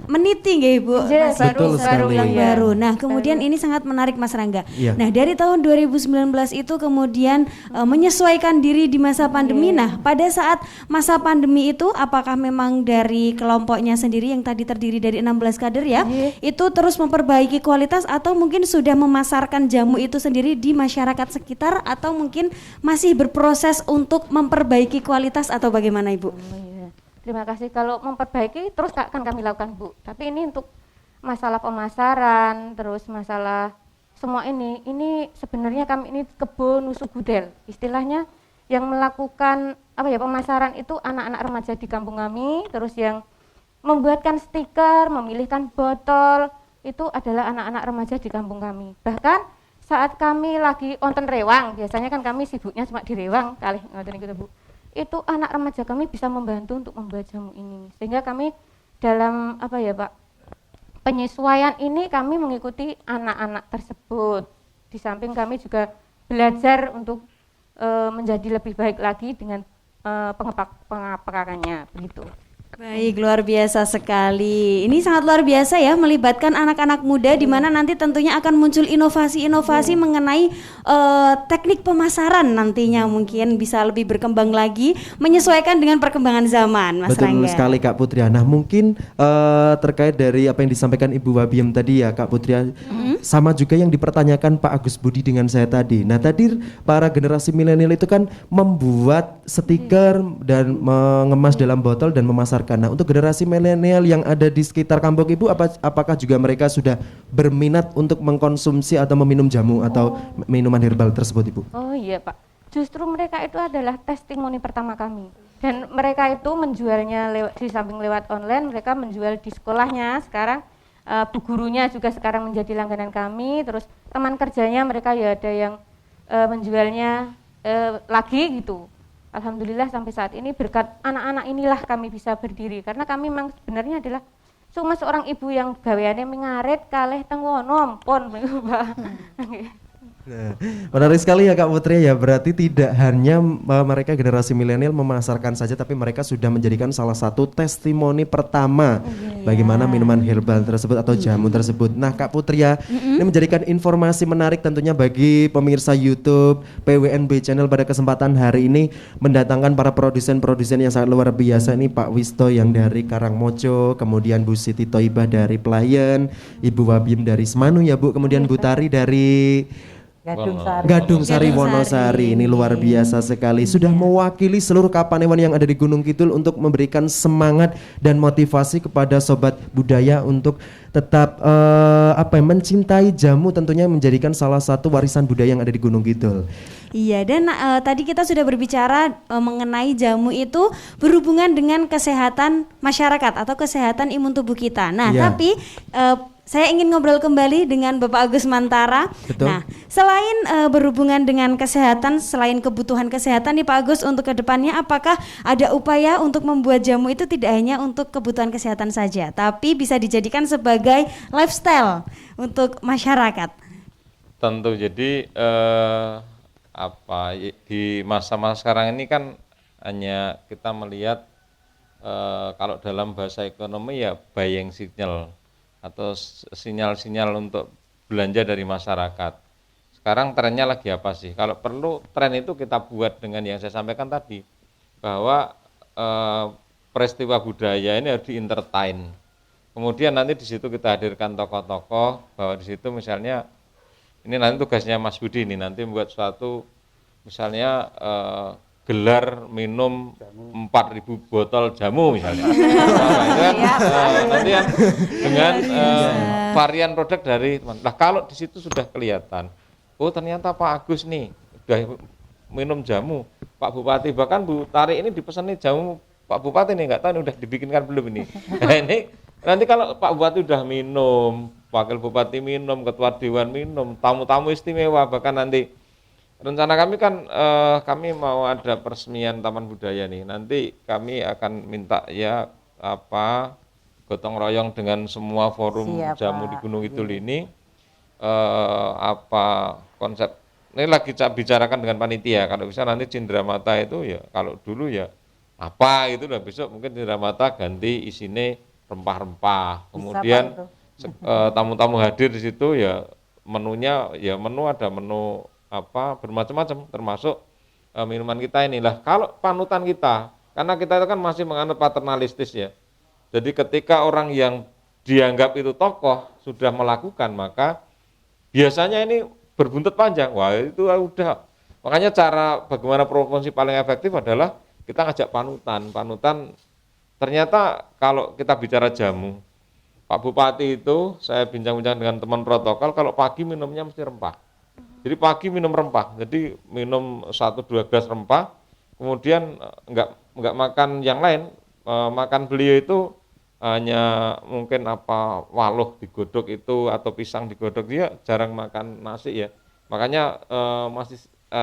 meniti nggih Bu, Yes, masih betul baru sekali. yang Iya. baru. Nah, kemudian ini sangat menarik Mas Rangga. Iya. Nah, dari tahun 2019 itu kemudian menyesuaikan diri di masa pandemi. Nah, pada saat masa pandemi itu apakah memang dari kelompoknya sendiri yang tadi terdiri dari 16 kader ya, itu terus memperbaiki kualitas atau mungkin sudah memasarkan jamu itu sendiri di masyarakat sekitar atau mungkin masih berproses untuk memperbaiki kualitas atau bagaimana Ibu? Oh, iya. Terima kasih. Kalau memperbaiki terus akan kami lakukan Bu. Tapi ini untuk masalah pemasaran, terus masalah semua ini sebenarnya kami ini kebun nusuk gudel. Istilahnya yang melakukan pemasaran itu anak-anak remaja di kampung kami, terus yang membuatkan stiker, memilihkan botol itu adalah anak-anak remaja di kampung kami. Bahkan saat kami lagi onten rewang, biasanya kan kami sibuknya cuma di rewang kali ngoten gitu Bu. Itu anak remaja kami bisa membantu untuk membuat jamu ini, sehingga kami dalam penyesuaian ini kami mengikuti anak-anak tersebut. Di samping kami juga belajar untuk menjadi lebih baik lagi dengan pengapakarannya begitu. Baik, luar biasa sekali. Ini sangat luar biasa ya, melibatkan anak-anak muda di mana nanti tentunya akan muncul inovasi-inovasi mengenai teknik pemasaran nantinya mungkin bisa lebih berkembang lagi menyesuaikan dengan perkembangan zaman, Mas Betul Rangga. sekali Kak Putria. Nah mungkin terkait dari apa yang disampaikan Ibu Wabiem tadi ya Kak Putria, sama juga yang dipertanyakan Pak Agus Budi dengan saya tadi. Nah tadi para generasi milenial itu kan membuat stiker dan mengemas dalam botol dan memasarkan. Nah untuk generasi milenial yang ada di sekitar kampung Ibu, apakah juga mereka sudah berminat untuk mengkonsumsi atau meminum jamu atau minuman herbal tersebut Ibu? Oh iya Pak, justru mereka itu adalah testimoni pertama kami. Dan mereka itu menjualnya di samping lewat online, mereka menjual di sekolahnya. Sekarang bu gurunya juga sekarang menjadi langganan kami. Terus teman kerjanya mereka ya ada yang menjualnya lagi gitu. Alhamdulillah sampai saat ini berkat anak-anak inilah kami bisa berdiri. Karena kami memang sebenarnya adalah cuma seorang ibu yang gaweane mengarit kalih teng wono pon Pak. Nah, menarik sekali ya Kak Putri ya, berarti tidak hanya mereka generasi milenial memasarkan saja, tapi mereka sudah menjadikan salah satu testimoni pertama bagaimana minuman herbal tersebut atau jamu tersebut. Nah Kak Putri ya, ini menjadikan informasi menarik tentunya bagi pemirsa YouTube PWNB Channel pada kesempatan hari ini mendatangkan para produsen-produsen yang sangat luar biasa. Ini Pak Wisto yang dari Karangmojo, kemudian Bu Siti Toibah dari Pelayan, Ibu Wabiem dari Semanu ya Bu, kemudian Bu Tari dari Gadung Sari Wonosari. Ini luar biasa sekali, sudah mewakili seluruh Kapanewon yang ada di Gunung Kidul untuk memberikan semangat dan motivasi kepada sobat budaya untuk tetap mencintai jamu, tentunya menjadikan salah satu warisan budaya yang ada di Gunung Kidul. Iya, dan tadi kita sudah berbicara mengenai jamu itu berhubungan dengan kesehatan masyarakat atau kesehatan imun tubuh kita. Nah, tapi saya ingin ngobrol kembali dengan Bapak Agus Mantara. Betul. Nah, selain berhubungan dengan kesehatan, selain kebutuhan kesehatan nih Pak Agus, untuk kedepannya apakah ada upaya untuk membuat jamu itu tidak hanya untuk kebutuhan kesehatan saja, tapi bisa dijadikan sebagai lifestyle untuk masyarakat? Tentu, jadi di masa-masa sekarang ini kan hanya kita melihat kalau dalam bahasa ekonomi ya buying signal atau sinyal-sinyal untuk belanja dari masyarakat. Sekarang trennya lagi apa sih? Kalau perlu tren itu kita buat dengan yang saya sampaikan tadi, bahwa peristiwa budaya ini harus di-entertain. Kemudian nanti di situ kita hadirkan tokoh-tokoh, bahwa di situ misalnya ini nanti tugasnya Mas Budi ini nanti membuat suatu misalnya gelar minum 4.000 botol jamu misalnya. Nanti kan dengan varian produk dari teman. Nah kalau di situ sudah kelihatan, oh ternyata Pak Agus nih udah minum jamu, Pak Bupati bahkan Bu Tari ini dipesan nih jamu Pak Bupati nih, nggak tahu ini udah dibikinkan belum ini. Nah ini nanti kalau Pak Bupati udah minum, Wakil Bupati minum, Ketua Dewan minum, tamu-tamu istimewa, bahkan nanti rencana kami kan kami mau ada peresmian Taman Budaya nih. Nanti kami akan minta ya gotong royong dengan semua forum jamu di Gunung Kidul ini konsep ini lagi bicarakan dengan panitia. Kalau bisa nanti Cindramata itu ya kalau dulu ya apa gitu, dan besok mungkin Cindera Mata ganti isine rempah-rempah. Kemudian tamu-tamu hadir di situ ya menunya ya ada menu apa bermacam-macam, termasuk minuman kita inilah. Kalau panutan kita, karena kita itu kan masih menganut paternalistis ya. Jadi ketika orang yang dianggap itu tokoh sudah melakukan, maka biasanya ini berbuntut panjang. Wah, itu udah. Makanya cara bagaimana promosi paling efektif adalah kita ngajak panutan. Panutan ternyata kalau kita bicara jamu, Pak Bupati itu saya bincang-bincang dengan teman protokol, kalau pagi minumnya mesti rempah. Jadi pagi minum rempah. Jadi minum 1-2 gelas rempah, kemudian enggak makan yang lain. Makan beliau itu hanya mungkin apa waluh digodok itu atau pisang digodok, dia jarang makan nasi ya. Makanya masih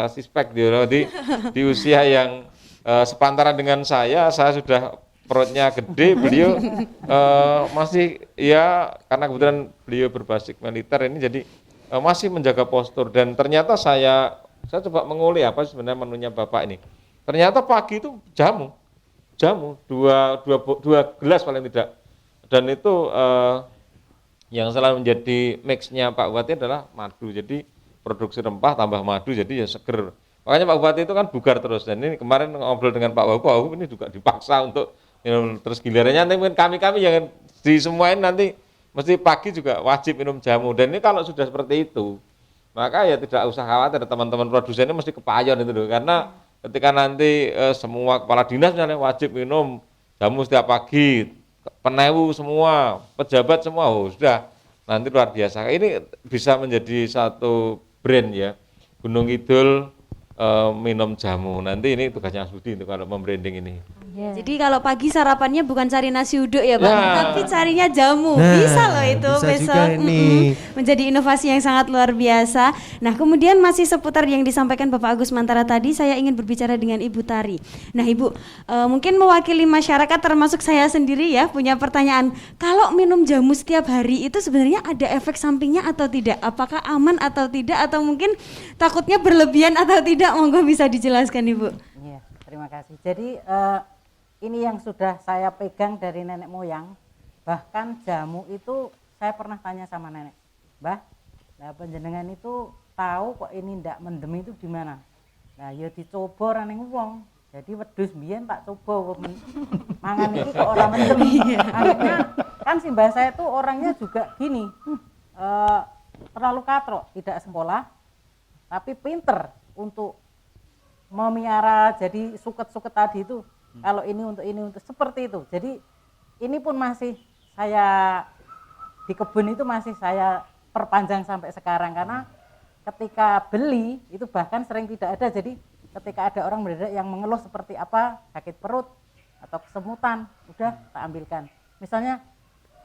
sispek dia di usia yang sepantaran dengan saya sudah perutnya gede, beliau masih ya karena kebetulan beliau berbasis militer ini jadi masih menjaga postur. Dan ternyata saya coba menguli apa sebenarnya menunya Bapak ini. Ternyata pagi itu jamu dua gelas paling tidak, dan itu yang selalu menjadi mixnya Pak Bupati adalah madu. Jadi produksi rempah tambah madu, jadi ya seger. Makanya Pak Bupati itu kan bugar terus, dan ini kemarin ngobrol dengan Pak Wagub ini juga dipaksa untuk minum terus. Gilirannya nanti mungkin kami yang di semua ini nanti mesti pagi juga wajib minum jamu. Dan ini kalau sudah seperti itu, maka ya tidak usah khawatir, teman-teman produsen ini mesti kepayon itu loh, karena ketika nanti semua kepala dinas misalnya wajib minum jamu setiap pagi, penewu semua, pejabat semua, sudah nanti luar biasa. Ini bisa menjadi satu brand ya, Gunung Kidul minum jamu. Nanti ini tugasnya Mas Budi untuk kalau membranding ini. Jadi kalau pagi sarapannya bukan cari nasi uduk ya Pak, tapi carinya jamu. Bisa loh itu bisa besok. juga ini. Menjadi inovasi yang sangat luar biasa. Nah kemudian masih seputar yang disampaikan Bapak Agus Mantara tadi, saya ingin berbicara dengan Ibu Tari. Nah Ibu, mungkin mewakili masyarakat termasuk saya sendiri ya, punya pertanyaan. Kalau minum jamu setiap hari itu sebenarnya ada efek sampingnya atau tidak? Apakah aman atau tidak? Atau mungkin takutnya berlebihan atau tidak? Monggo bisa dijelaskan Ibu. Iya, terima kasih. Jadi ini yang sudah saya pegang dari nenek moyang. Bahkan jamu itu saya pernah tanya sama nenek, Mbah, nah panjenengan itu tahu kok ini ndak mendem itu di mana? Nah ya dicoba raning wong. Jadi wedhus mbiyen tak coba mangan iki kok ora mendem. Akhirnya kan si mbah saya itu orangnya juga gini, terlalu katrok, tidak sekolah, tapi pinter untuk memiara jadi suket-suket tadi itu. Kalau ini untuk seperti itu. Jadi ini pun masih saya di kebun itu masih saya perpanjang sampai sekarang, karena ketika beli itu bahkan sering tidak ada. Jadi ketika ada orang mendadak yang mengeluh seperti apa, sakit perut atau kesemutan, udah tak ambilkan. Misalnya,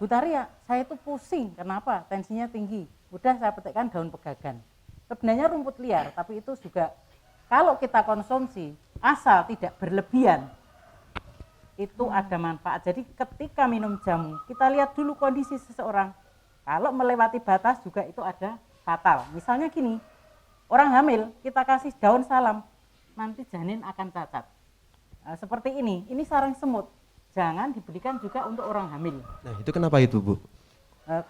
Bu Tari ya, saya itu pusing, kenapa? Tensinya tinggi. Udah saya petikkan daun pegagan. Sebenarnya rumput liar, tapi itu juga kalau kita konsumsi asal tidak berlebihan, itu ada manfaat. Jadi ketika minum jamu, kita lihat dulu kondisi seseorang. Kalau melewati batas juga itu ada fatal. Misalnya gini, orang hamil kita kasih daun salam, nanti janin akan cacat. Nah, seperti ini sarang semut. Jangan diberikan juga untuk orang hamil. Nah itu kenapa itu Bu?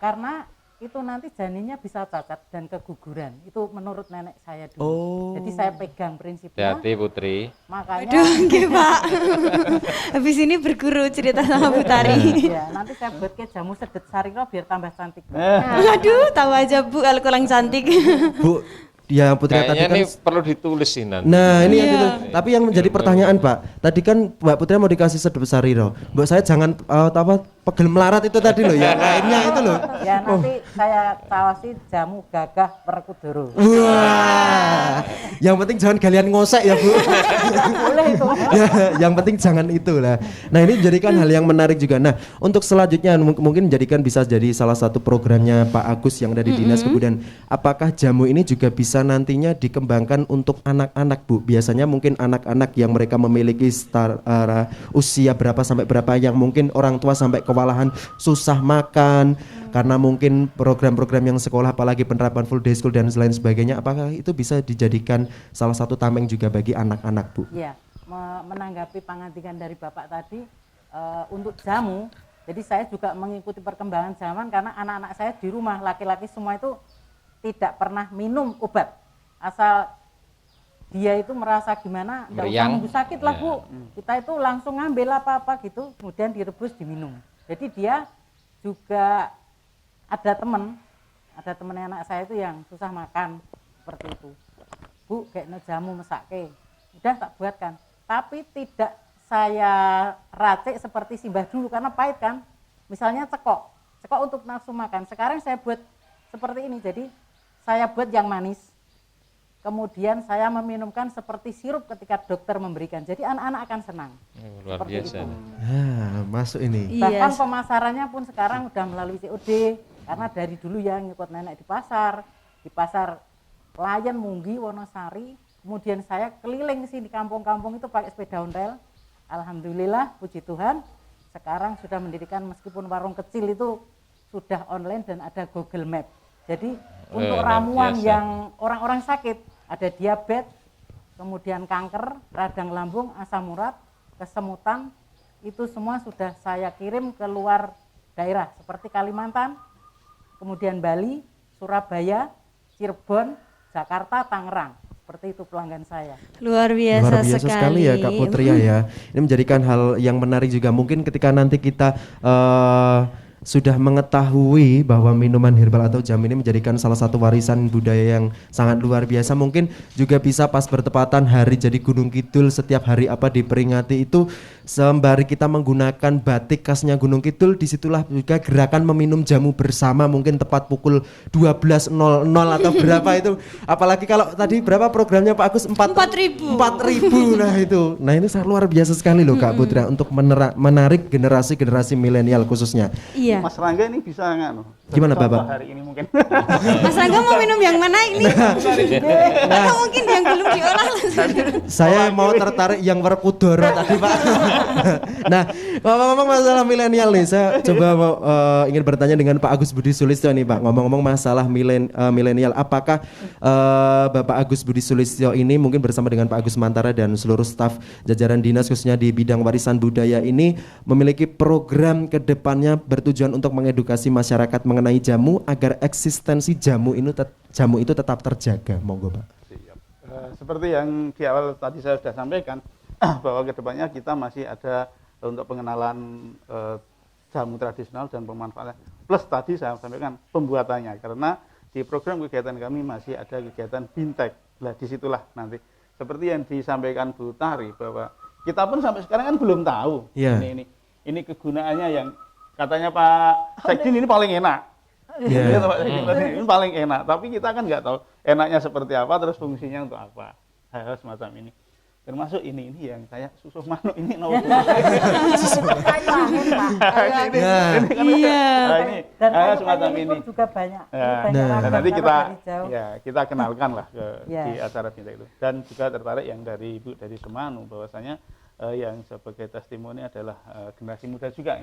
Karena itu nanti janinnya bisa cacat dan keguguran. Itu menurut nenek saya dulu. Oh. Jadi saya pegang prinsipnya. Hati-hati Putri. Makanya Oke Pak. Habis ini berguru cerita sama Bu Tari. ya, nanti saya buat ke jamu sedet sariro biar tambah cantik. Aduh, tahu aja Bu kalau kurang cantik. Bu, ya Putri tadi Kayaknya kan. ini perlu ditulis sih nanti. Nah ini yang gitu. Tapi yang menjadi pertanyaan Pak, tadi kan Mbak Putri mau dikasih sedep sariro. Mbak saya jangan pegel melarat itu tadi loh, yang lainnya itu loh. Ya nanti saya tawasi jamu gagah perkudoro. Wah, yang penting jangan kalian ngosek ya Bu. Boleh itu. Ya, yang penting jangan itulah. Nah ini menjadikan hal yang menarik juga. Nah untuk selanjutnya mungkin menjadikan bisa jadi salah satu programnya Pak Agus yang ada di dinas kebudayaan. Apakah jamu ini juga bisa nantinya dikembangkan untuk anak-anak Bu? Biasanya mungkin anak-anak yang mereka memiliki usia berapa sampai berapa, yang mungkin orang tua sampai kewalahan susah makan karena mungkin program-program yang sekolah apalagi penerapan full day school dan lain sebagainya. Apakah itu bisa dijadikan salah satu tameng juga bagi anak-anak Bu? Ya, menanggapi pangandikan dari Bapak tadi untuk jamu. Jadi saya juga mengikuti perkembangan zaman karena anak-anak saya di rumah laki-laki semua itu tidak pernah minum obat. Asal dia itu merasa gimana, enggak usah nunggu sakit lah Bu. Kita itu langsung ngambil apa-apa gitu, kemudian direbus diminum. Jadi dia juga ada temennya anak saya itu yang susah makan seperti itu. Bu, kayak jamu mesake. Udah tak buatkan. Tapi tidak saya racik seperti Simbah dulu karena pahit kan. Misalnya cekok untuk nafsu makan. Sekarang saya buat seperti ini. Jadi saya buat yang manis. Kemudian saya meminumkan seperti sirup ketika dokter memberikan. Jadi anak-anak akan senang. Luar biasa. Masuk ini. Bahkan pemasarannya pun sekarang udah melalui COD. Karena dari dulu ya ngikut nenek di pasar Layan, Munggi, Wonosari. Kemudian saya keliling sih di kampung-kampung itu pakai sepeda ontel. Alhamdulillah, puji Tuhan, sekarang sudah mendirikan meskipun warung kecil itu sudah online dan ada Google Map. Jadi untuk ramuan yang orang-orang sakit, ada diabetes, kemudian kanker, radang lambung, asam urat, kesemutan, itu semua sudah saya kirim ke luar daerah seperti Kalimantan, kemudian Bali, Surabaya, Cirebon, Jakarta, Tangerang. Seperti itu pelanggan saya. Luar biasa sekali ya Kak Putri ya. Ini menjadikan hal yang menarik juga. Mungkin ketika nanti kita sudah mengetahui bahwa minuman herbal atau jamu ini menjadikan salah satu warisan budaya yang sangat luar biasa, mungkin juga bisa pas bertepatan hari jadi Gunung Kidul, setiap hari diperingati itu sembari kita menggunakan batik khasnya Gunung Kidul, disitulah juga gerakan meminum jamu bersama, mungkin tepat pukul 12.00 atau berapa itu, apalagi kalau tadi berapa programnya Pak Agus? 4.000 nah itu sangat luar biasa sekali loh Kak Putra untuk menarik generasi milenial khususnya. Iya. Mas Rangga ini bisa nggak? Gimana Bapak? Hari ini mungkin. Mas Rangga mau minum yang mana ini? Atau mungkin yang belum diolah langsung. Saya mau tertarik yang Werkudara tadi Pak. Nah, ngomong-ngomong masalah milenial nih, saya coba ingin bertanya dengan Pak Agus Budi Sulistyo nih Pak. Ngomong-ngomong masalah milenial, apakah Bapak Agus Budi Sulistyo ini mungkin bersama dengan Pak Agus Mantara dan seluruh staf jajaran dinas khususnya di bidang warisan budaya ini memiliki program ke depannya bertujuan untuk mengedukasi masyarakat mengenai jamu agar eksistensi jamu itu tetap terjaga? Monggo Pak. Seperti yang di awal tadi saya sudah sampaikan bahwa kedepannya kita masih ada untuk pengenalan jamu tradisional dan pemanfaatan. Plus tadi saya sampaikan pembuatannya karena di program kegiatan kami masih ada kegiatan bintek. Lah disitulah nanti seperti yang disampaikan Bu Tari bahwa kita pun sampai sekarang kan belum tahu ini kegunaannya yang katanya Pak Sekdin ini paling enak. Pak Sekdin ini paling enak, tapi kita kan nggak tahu enaknya seperti apa, terus fungsinya untuk apa. Hal semacam ini. Termasuk ini yang kayak susu manuk ini dan semacam ini juga banyak. Nanti kita kenalkan lah di acara bintek itu. Dan juga tertarik yang dari Ibu dari Semanu bahwasanya yang sebagai testimoni adalah generasi muda juga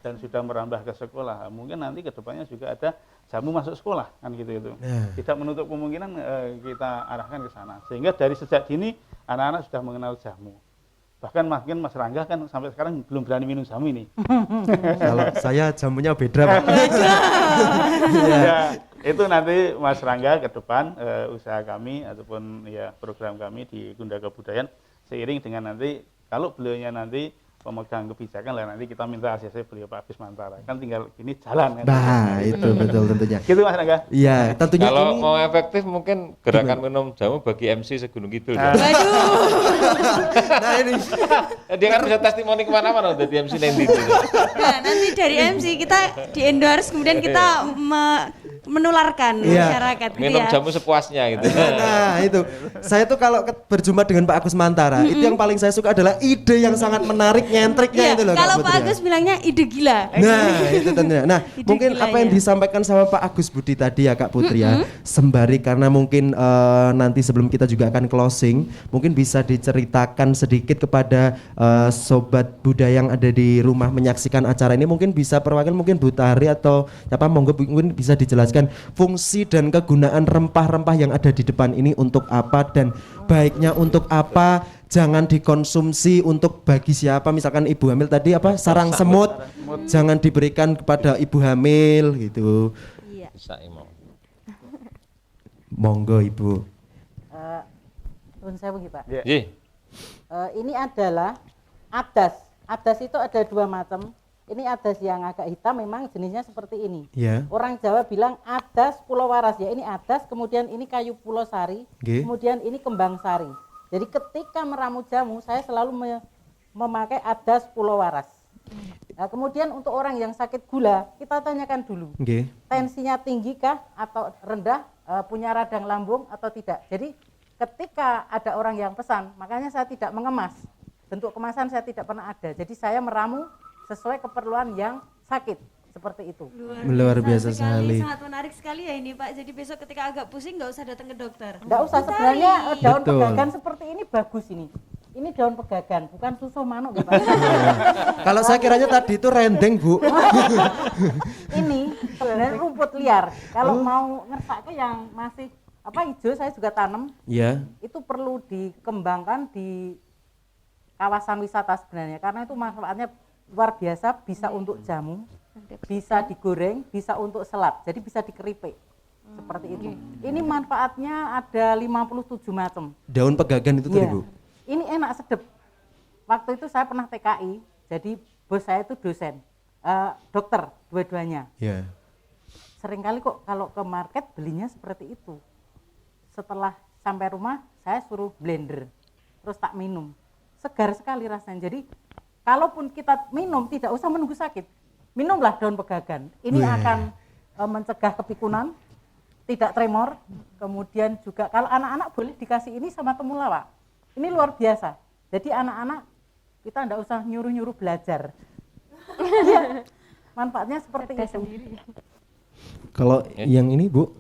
dan sudah merambah ke sekolah. Mungkin nanti kedepannya juga ada jamu masuk sekolah kan gitu itu. Tidak menutup kemungkinan kita arahkan ke sana. Sehingga dari sejak dini anak-anak sudah mengenal jamu. Bahkan makin Mas Rangga kan sampai sekarang belum berani minum jamu ini. Kalau saya jamunya beda Pak. Itu nanti Mas Rangga ke depan usaha kami ataupun program kami di Gunda Kebudayaan seiring dengan nanti kalau beliaunya nanti pemegang kebijakan lah nanti kita minta ACC beliau Pak Agus Mantara kan tinggal ini jalan kan. Nah itu betul tentunya. Gitu Mas Rangga. Iya tentunya. Kalau mau efektif mungkin gerakan minum jamu bagi MC segunung Kidul. Waduh. Nah ini. Dia kan bisa testimoni kemana-mana udah di MC nanti. Nah nanti dari MC kita di endorse kemudian kita menularkan masyarakat gitu minum ya. jamu sepuasnya gitu. Nah itu saya tuh kalau berjumpa dengan Pak Agus Mantara itu yang paling saya suka adalah ide yang sangat menarik nyentriknya itu loh. Kalau Pak Agus bilangnya ide gila. Nah itu tentunya. Nah mungkin apa yang disampaikan sama Pak Agus Budi tadi ya Kak Putri ya, sembari karena mungkin nanti sebelum kita juga akan closing mungkin bisa diceritakan sedikit kepada sobat budaya yang ada di rumah menyaksikan acara ini mungkin bisa perwakilan mungkin Bu Tari atau apa monggo mungkin bisa dijelaskan fungsi dan kegunaan rempah-rempah yang ada di depan ini untuk apa dan baiknya untuk apa, jangan dikonsumsi untuk bagi siapa, misalkan ibu hamil tadi apa sarang semut jangan diberikan kepada ibu hamil gitu. Iya. Saimo. Monggo Ibu. Nuwun sewu nggih, Pak. Nggih. Ini adalah adas. Adas itu ada dua macam. Ini adas yang agak hitam, memang jenisnya seperti ini. Ya. Orang Jawa bilang adas Pulau Waras ya. Ini adas, kemudian ini kayu pulau sari, Nggih. kemudian ini kembang sari. Jadi ketika meramu jamu, saya selalu memakai adas Pulau Waras. Nah, kemudian untuk orang yang sakit gula, kita tanyakan dulu. Nggih. Tensinya tinggi kah atau rendah, punya radang lambung atau tidak. Jadi ketika ada orang yang pesan, makanya saya tidak mengemas. Bentuk kemasan saya tidak pernah ada. Jadi saya meramu sesuai keperluan yang sakit. Seperti itu. Luar biasa sekali. Sangat menarik sekali ya ini Pak. Jadi besok ketika agak pusing nggak usah datang ke dokter. Nggak usah, sebenarnya daun Betul. pegagan seperti ini bagus ini. Ini daun pegagan, bukan susu manuk ya Pak. Kalau saya kiranya tadi itu rendeng Bu. Ini sebenarnya rumput liar. Kalau mau ngersake yang masih hijau, saya juga tanam. Ya. Itu perlu dikembangkan di kawasan wisata sebenarnya, karena itu manfaatnya luar biasa, bisa untuk jamu, bisa digoreng, bisa untuk selap, jadi bisa dikeripik seperti itu. Ini manfaatnya ada 57 macam. Daun pegagan itu tadi Iya. Bu. Ini enak sedep. Waktu itu saya pernah TKI, jadi bos saya itu dosen, dokter dua-duanya. Ya. Seringkali kok kalau ke market belinya seperti itu. Setelah sampai rumah saya suruh blender, terus tak minum. Segar sekali rasanya. Jadi kalaupun kita minum tidak usah menunggu sakit, minumlah daun pegagan. Ini Wah. akan mencegah kepikunan, tidak tremor. Kemudian juga kalau anak-anak boleh dikasih ini sama temulawak. Ini luar biasa. Jadi anak-anak kita tidak usah nyuruh-nyuruh belajar. Ya, manfaatnya seperti itu. Kalau yang ini Bu,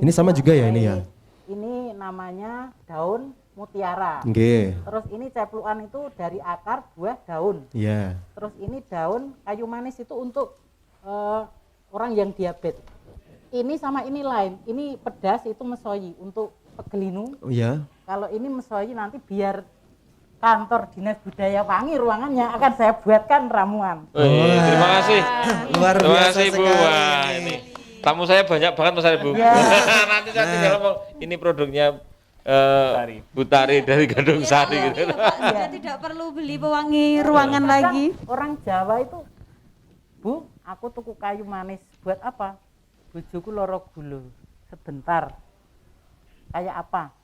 ini sama juga ya ini ya? Ini namanya daun mutiara. Nggih. Terus ini ceplukan itu dari akar buah daun. Ya. Terus ini daun kayu manis itu untuk orang yang diabetes. Ini sama ini lain. Ini pedas itu mesoyi untuk pegelinu. Oh ya. Kalau ini mesoyi nanti biar kantor Dinas Budaya Wangi ruangannya akan saya buatkan ramuan. Terima kasih. Luar Terima biasa kasih Bu. sekali. Wah, ini tamu saya banyak banget Mas Bu. Ya. Nanti saya tinggal ngomong ini produknya Bu Tari dari Gadung Sari gitu. Iya, Pak. Sudah tidak perlu beli pewangi ruangan lagi. Orang Jawa itu, Bu, aku tuku kayu manis buat apa? Bojoku loro gula. Sebentar. Kayak apa?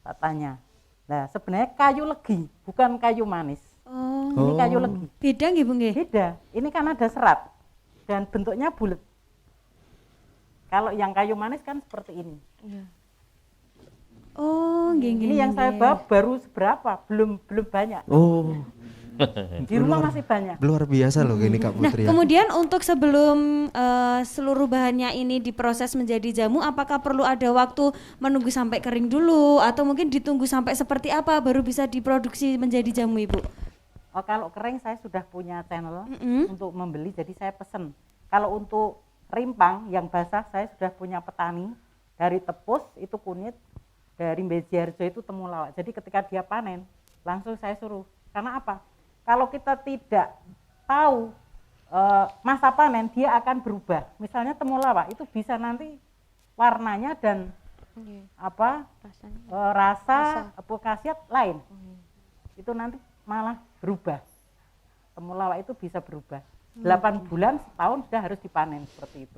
Tak tanya. Nah, sebenarnya kayu legi, bukan kayu manis. Oh, Ini kayu legi. beda nggih Bu nggih? Beda. Ini kan ada serat dan bentuknya bulat. Kalau yang kayu manis kan seperti ini. Oh, nggih nggih. Ini yang saya bawa baru seberapa? Belum banyak. Oh, Di rumah masih banyak. luar biasa loh ini Kak Nah, Putri. Ya. kemudian untuk sebelum seluruh bahannya ini diproses menjadi jamu, apakah perlu ada waktu menunggu sampai kering dulu atau mungkin ditunggu sampai seperti apa baru bisa diproduksi menjadi jamu, Ibu? Oh, kalau kering saya sudah punya channel Mm-mm. untuk membeli, jadi saya pesen. Kalau untuk rimpang yang basah saya sudah punya petani dari Tepus itu kunyit, dari Bejiarjo itu temulawak. Jadi ketika dia panen langsung saya suruh. Karena apa? Kalau kita tidak tahu masa panen dia akan berubah. Misalnya temulawak itu bisa nanti warnanya dan rasa khasiat lain. Itu nanti malah berubah. Temulawak itu bisa berubah. 8 bulan, setahun sudah harus dipanen seperti itu.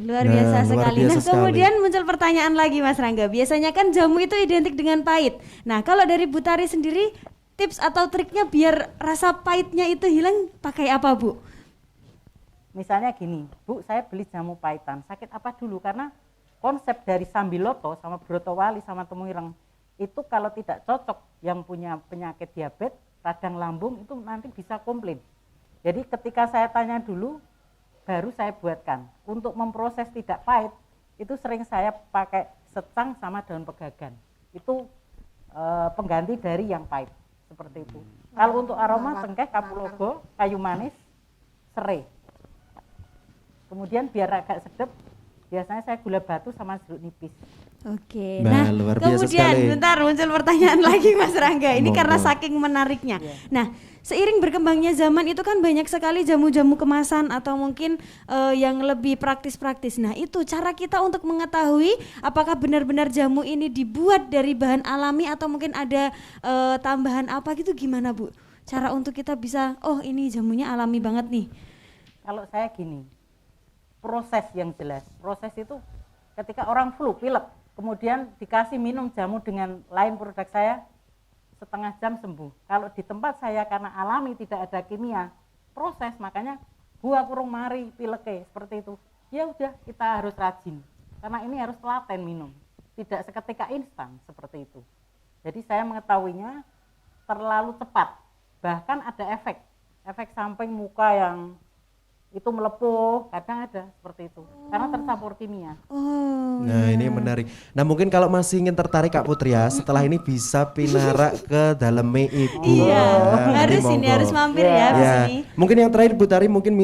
Luar Nah, biasa luar sekali. biasa Nah, sekali. kemudian muncul pertanyaan lagi Mas Rangga. Biasanya kan jamu itu identik dengan pahit. Nah, kalau dari Bu Tari sendiri, tips atau triknya biar rasa pahitnya itu hilang pakai apa, Bu? Misalnya gini, Bu, saya beli jamu pahitan. Sakit apa dulu? Karena konsep dari Sambiloto sama Brotowali sama Temuireng itu kalau tidak cocok yang punya penyakit diabetes, radang lambung itu nanti bisa komplain. Jadi ketika saya tanya dulu, baru saya buatkan. Untuk memproses tidak pahit, itu sering saya pakai secang sama daun pegagan. Itu pengganti dari yang pahit, seperti itu. Kalau untuk aroma cengkeh, kapulaga, kayu manis, serai. Kemudian biar agak sedap, biasanya saya gula batu sama jeruk nipis. Oke. Nah, Nah, luar biasa kemudian sekali. bentar muncul pertanyaan lagi Mas Rangga. Ini Monggo. karena saking menariknya. Nah, seiring berkembangnya zaman itu kan banyak sekali jamu-jamu kemasan atau mungkin yang lebih praktis-praktis. Nah, itu cara kita untuk mengetahui apakah benar-benar jamu ini dibuat dari bahan alami atau mungkin ada tambahan apa gitu, gimana Bu? Cara untuk kita bisa, oh ini jamunya alami banget nih. Kalau saya gini, proses yang jelas. Proses itu ketika orang flu, pilek, kemudian dikasih minum jamu dengan lain produk saya, setengah jam sembuh. Kalau di tempat saya karena alami tidak ada kimia, proses, makanya gua kurung mari pileke seperti itu. Ya udah, kita harus rajin. Karena ini harus telaten minum. Tidak seketika instan seperti itu. Jadi saya mengetahuinya terlalu cepat. Bahkan ada efek samping muka yang itu melepuh, kadang ada seperti itu. Karena tercampur kimia. Oh. Nah ini menarik. Nah mungkin kalau masih ingin tertarik Kak Putri ya, setelah ini bisa pinarak ke dalamnya ibu. Iya, Nah, harus ini monggo. harus mampir ya di Ya, sini. mungkin yang terakhir Bu Tari mungkin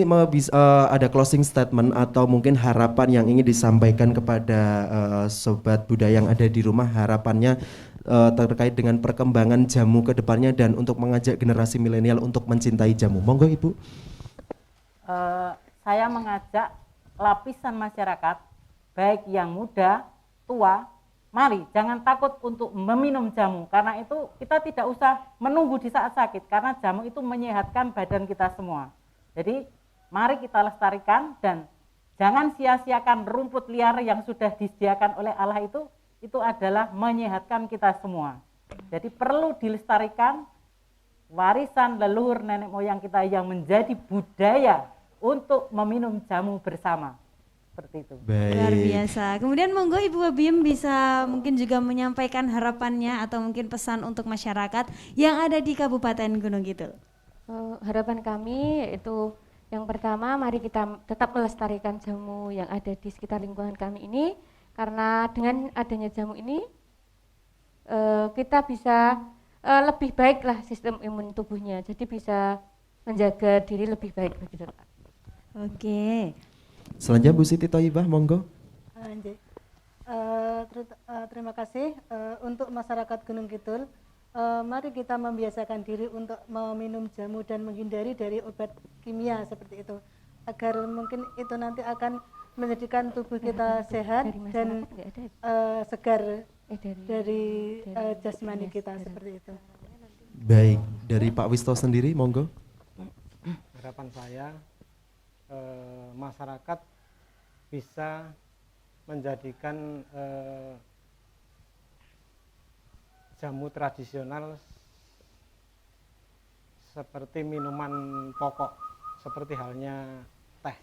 ada closing statement atau mungkin harapan yang ingin disampaikan kepada sobat budaya yang ada di rumah, harapannya terkait dengan perkembangan jamu ke depannya dan untuk mengajak generasi milenial untuk mencintai jamu. Monggo Ibu. Saya mengajak lapisan masyarakat, baik yang muda, tua, mari jangan takut untuk meminum jamu, karena itu kita tidak usah menunggu di saat sakit, karena jamu itu menyehatkan badan kita semua. Jadi mari kita lestarikan dan jangan sia-siakan rumput liar yang sudah disediakan oleh Allah itu adalah menyehatkan kita semua. Jadi perlu dilestarikan warisan leluhur nenek moyang kita yang menjadi budaya untuk meminum jamu bersama. Seperti itu. Luar biasa. Kemudian monggo Ibu Wabiem bisa mungkin juga menyampaikan harapannya atau mungkin pesan untuk masyarakat yang ada di Kabupaten Gunung Kidul. Harapan kami yaitu yang pertama, mari kita tetap melestarikan jamu yang ada di sekitar lingkungan kami ini, karena dengan adanya jamu ini kita bisa lebih baik lah sistem imun tubuhnya, jadi bisa menjaga diri lebih baik begitu Pak. Oke. Selanjutnya Bu Siti Thaibah, monggo. Terima kasih untuk masyarakat Gunung Kidul. Mari kita membiasakan diri untuk meminum jamu dan menghindari dari obat kimia seperti itu, agar mungkin itu nanti akan menjadikan tubuh kita sehat dan segar dari jasmani kita seperti itu. Baik, dari Pak Wisto sendiri, monggo. Harapan saya masyarakat bisa menjadikan jamu tradisional seperti minuman pokok, seperti halnya teh.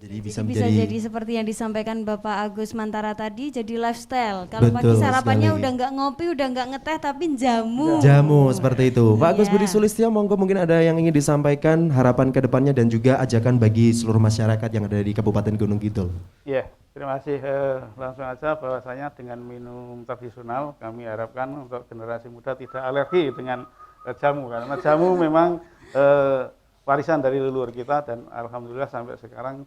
Jadi bisa Bisa menjadi jadi seperti yang disampaikan Bapak Agus Mantara tadi, jadi lifestyle. Kalau pagi Betul sarapannya sekali. udah nggak ngopi, udah nggak ngeteh, tapi jamu. jamu seperti itu. Pak Agus Iya. Budi Sulistyo, monggo mungkin ada yang ingin disampaikan harapan ke depannya dan juga ajakan bagi seluruh masyarakat yang ada di Kabupaten Gunung Kidul. Ya, terima kasih. Langsung aja bahwasanya dengan minum tradisional kami harapkan untuk generasi muda tidak alergi dengan jamu, karena jamu memang warisan dari leluhur kita dan alhamdulillah sampai sekarang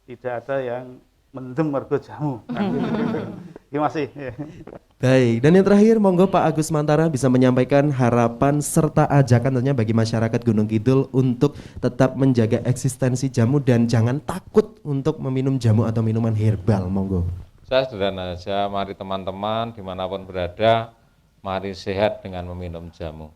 tidak ada yang mendem mergo jamu. Terima kasih. Baik, dan yang terakhir monggo Pak Agus Mantara bisa menyampaikan harapan serta ajakan tentunya bagi masyarakat Gunung Kidul untuk tetap menjaga eksistensi jamu dan jangan takut untuk meminum jamu atau minuman herbal, monggo. Saya sederhana saja, mari teman-teman dimanapun berada, mari sehat dengan meminum jamu.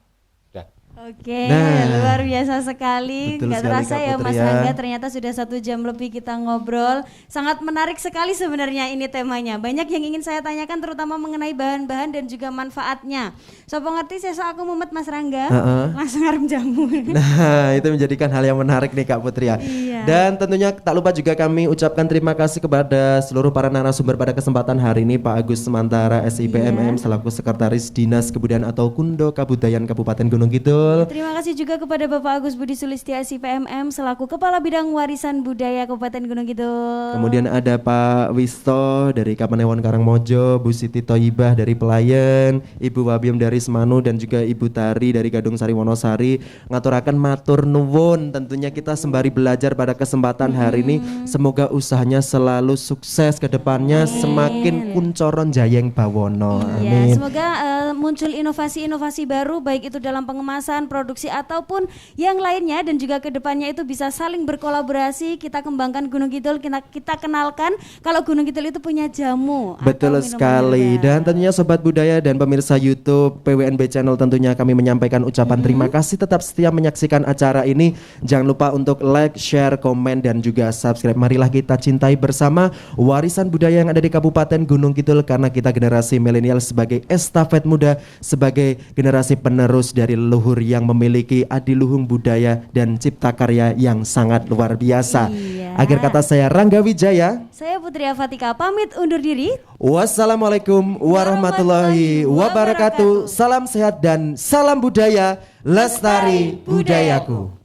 Dah. Oke, Nah, luar biasa sekali. betul Nggak sekali, terasa Kak ya Putri Mas ya. Rangga, ternyata sudah 1 jam lebih kita ngobrol. Sangat menarik sekali sebenarnya ini temanya. Banyak yang ingin saya tanyakan terutama mengenai bahan-bahan dan juga manfaatnya. So pengerti saya aku mumet Mas Rangga, langsung ngarep jamu. Nah, itu menjadikan hal yang menarik nih Kak Putri ya. Iya. Dan tentunya tak lupa juga kami ucapkan terima kasih kepada seluruh para narasumber pada kesempatan hari ini, Pak Agus Mantara SIPMM selaku Sekretaris Dinas Kebudayaan atau Kundo Kabudayaan Kabupaten Gunung Kidul. betul. Terima kasih juga kepada Bapak Agus Budi Sulistiasi PMM selaku Kepala Bidang Warisan Budaya Kabupaten Gunung Kidul. Kemudian ada Pak Wisto dari Kapanewon Karangmojo, Bu Siti Toyibah dari Pelayan, Ibu Wabiem dari Semanu dan juga Ibu Tari dari Gadung Sari Wonosari. Ngaturaken matur nuwun, tentunya kita sembari belajar pada kesempatan hari ini. Semoga usahanya selalu sukses ke depannya, semakin kuncoron jayeng bawono. Ya, Amin. semoga muncul inovasi-inovasi baru baik itu dalam pengemasan, produksi ataupun yang lainnya dan juga kedepannya itu bisa saling berkolaborasi. Kita kembangkan Gunung Kidul, kita kenalkan kalau Gunung Kidul itu punya jamu. atau Betul minuman sekali. herbal. Dan tentunya Sobat Budaya dan pemirsa YouTube PWNB Channel, tentunya kami menyampaikan ucapan terima kasih tetap setia menyaksikan acara ini. Jangan lupa untuk like, share, komen dan juga subscribe. Marilah kita cintai bersama warisan budaya yang ada di Kabupaten Gunung Kidul, karena kita generasi milenial sebagai estafet muda, sebagai generasi penerus dari leluhur yang memiliki adiluhung budaya dan cipta karya yang sangat luar biasa. Iya. Akhir kata saya Rangga Wijaya. Saya Putri Afatika pamit undur diri. Wassalamualaikum warahmatullahi wabarakatuh. Salam sehat dan salam budaya. Lestari budayaku.